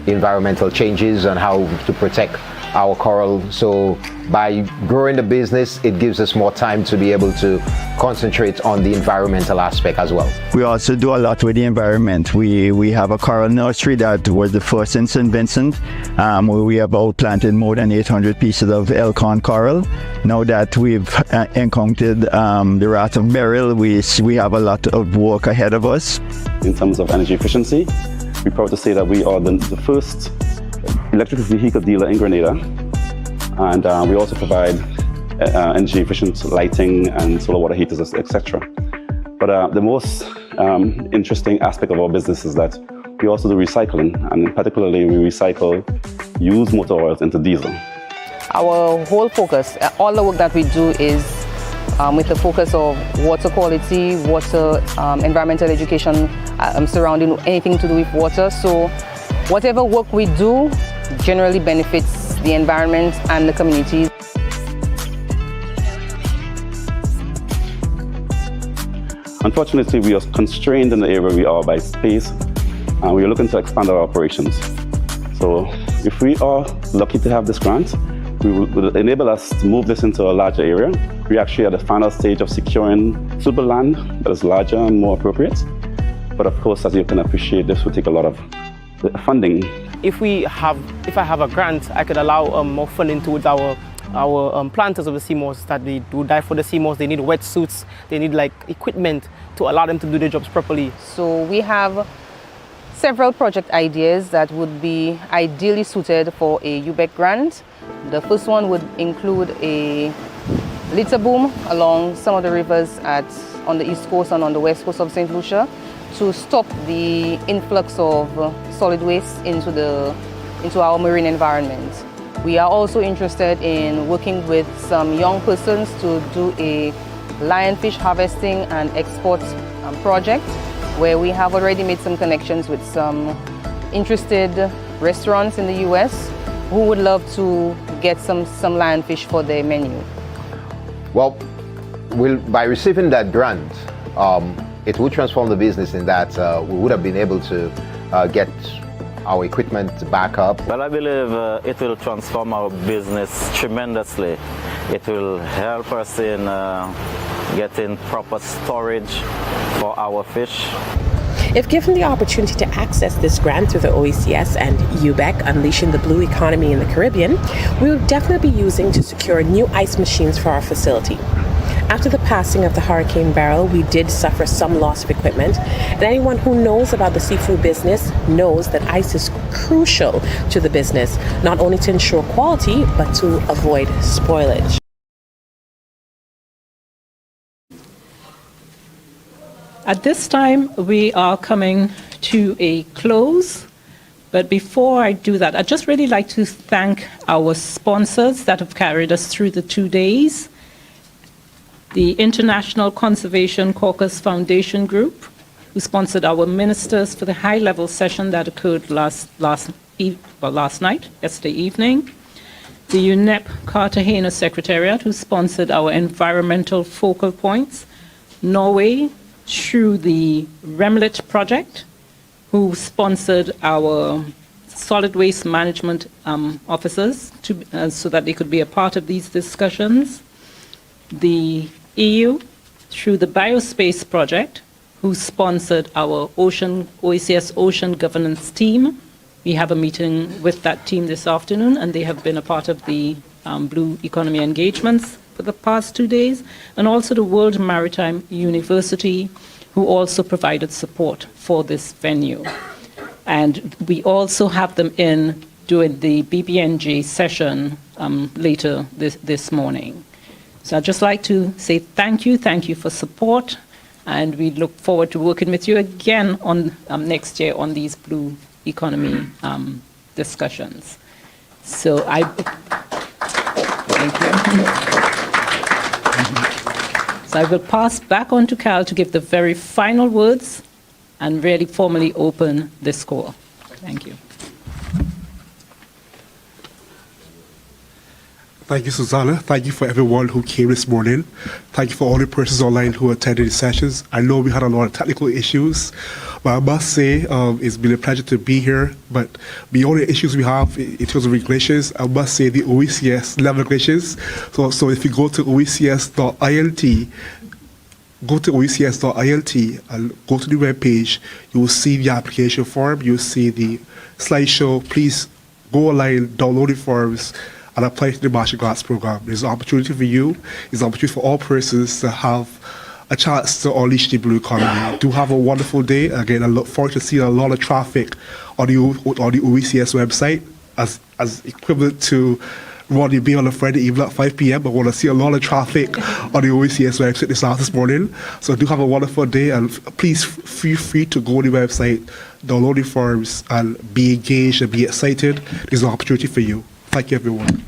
environmental changes and how to protect our coral. So by growing the business, it gives us more time to be able to concentrate on the environmental aspect as well. We also do a lot with the environment. We have a coral nursery that was the first in St. Vincent, where we have outplanted more than 800 pieces of elkhorn coral. Now that we've encountered the wrath of Beryl, we have a lot of work ahead of us. In terms of energy efficiency, we're proud to say that we are the first electric vehicle dealer in Grenada, and we also provide energy efficient lighting and solar water heaters, etc. But the most interesting aspect of our business is that we also do recycling, and particularly we recycle used motor oils into diesel. Our whole focus, all the work that we do is with the focus of water quality, water, environmental education surrounding anything to do with water. So whatever work we do generally benefits the environment and the communities. Unfortunately, we are constrained in the area we are by space, and we are looking to expand our operations. So if we are lucky to have this grant, we will enable us to move this into a larger area. We're actually at the final stage of securing suitable land that is larger and more appropriate. But of course, as you can appreciate, this will take a lot of funding. If I have a grant, I could allow more funding towards our planters of the sea moss that they do dive for the sea moss. They need wetsuits, they need like equipment to allow them to do their jobs properly. So we have several project ideas that would be ideally suited for a UBEC grant. The first one would include a litter boom along some of the rivers on the east coast and on the west coast of St. Lucia to stop the influx of solid waste into our marine environment. We are also interested in working with some young persons to do a lionfish harvesting and export project, where we have already made some connections with some interested restaurants in the US who would love to get some lionfish for their menu. Well, by receiving that grant, it would transform the business in that we would have been able to get our equipment back up. Well, I believe it will transform our business tremendously. It will help us in getting proper storage for our fish. If given the opportunity to access this grant through the OECS and UBEC, Unleashing the Blue Economy in the Caribbean, we will definitely be using to secure new ice machines for our facility. After the passing of the Hurricane Beryl, we did suffer some loss of equipment, and anyone who knows about the seafood business knows that ice is crucial to the business, not only to ensure quality, but to avoid spoilage. At this time, we are coming to a close. But before I do that, I'd just really like to thank our sponsors that have carried us through the 2 days. The International Conservation Caucus Foundation Group, who sponsored our ministers for the high-level session that occurred last night, yesterday evening. The UNEP Cartagena Secretariat, who sponsored our environmental focal points. Norway, through the Remlet Project, who sponsored our solid waste management officers so that they could be a part of these discussions. The EU, through the Biospace Project, who sponsored our OECS Ocean Governance team. We have a meeting with that team this afternoon, and they have been a part of the Blue Economy engagements for the past 2 days. And also the World Maritime University, who also provided support for this venue. And we also have them in during the BBNJ session later this morning. So I'd just like to say thank you for support, and we look forward to working with you again on next year on these Blue Economy discussions. So thank you. So I will pass back on to Cal to give the very final words and really formally open this call. Thank you. Thank you, Susanna. Thank you for everyone who came this morning. Thank you for all the persons online who attended the sessions. I know we had a lot of technical issues, but I must say it's been a pleasure to be here. But beyond the issues we have in terms of regulations, I must say the OECS level regulations. So if you go to oecs.ilt, and go to the web page, you will see the application form, you will see the slideshow. Please go online, download the forms, and apply to the Marshall Grants Program. There's an opportunity for you, there's an opportunity for all persons to have a chance to unleash the blue economy. Do have a wonderful day. Again, I look forward to seeing a lot of traffic on the OECS website as equivalent to Rodney Bay on a Friday evening at 5 p.m. I want to see a lot of traffic on the OECS website this morning. So do have a wonderful day, and please feel free to go on the website, download the forms, and be engaged and be excited. There's an opportunity for you. Thank you, everyone.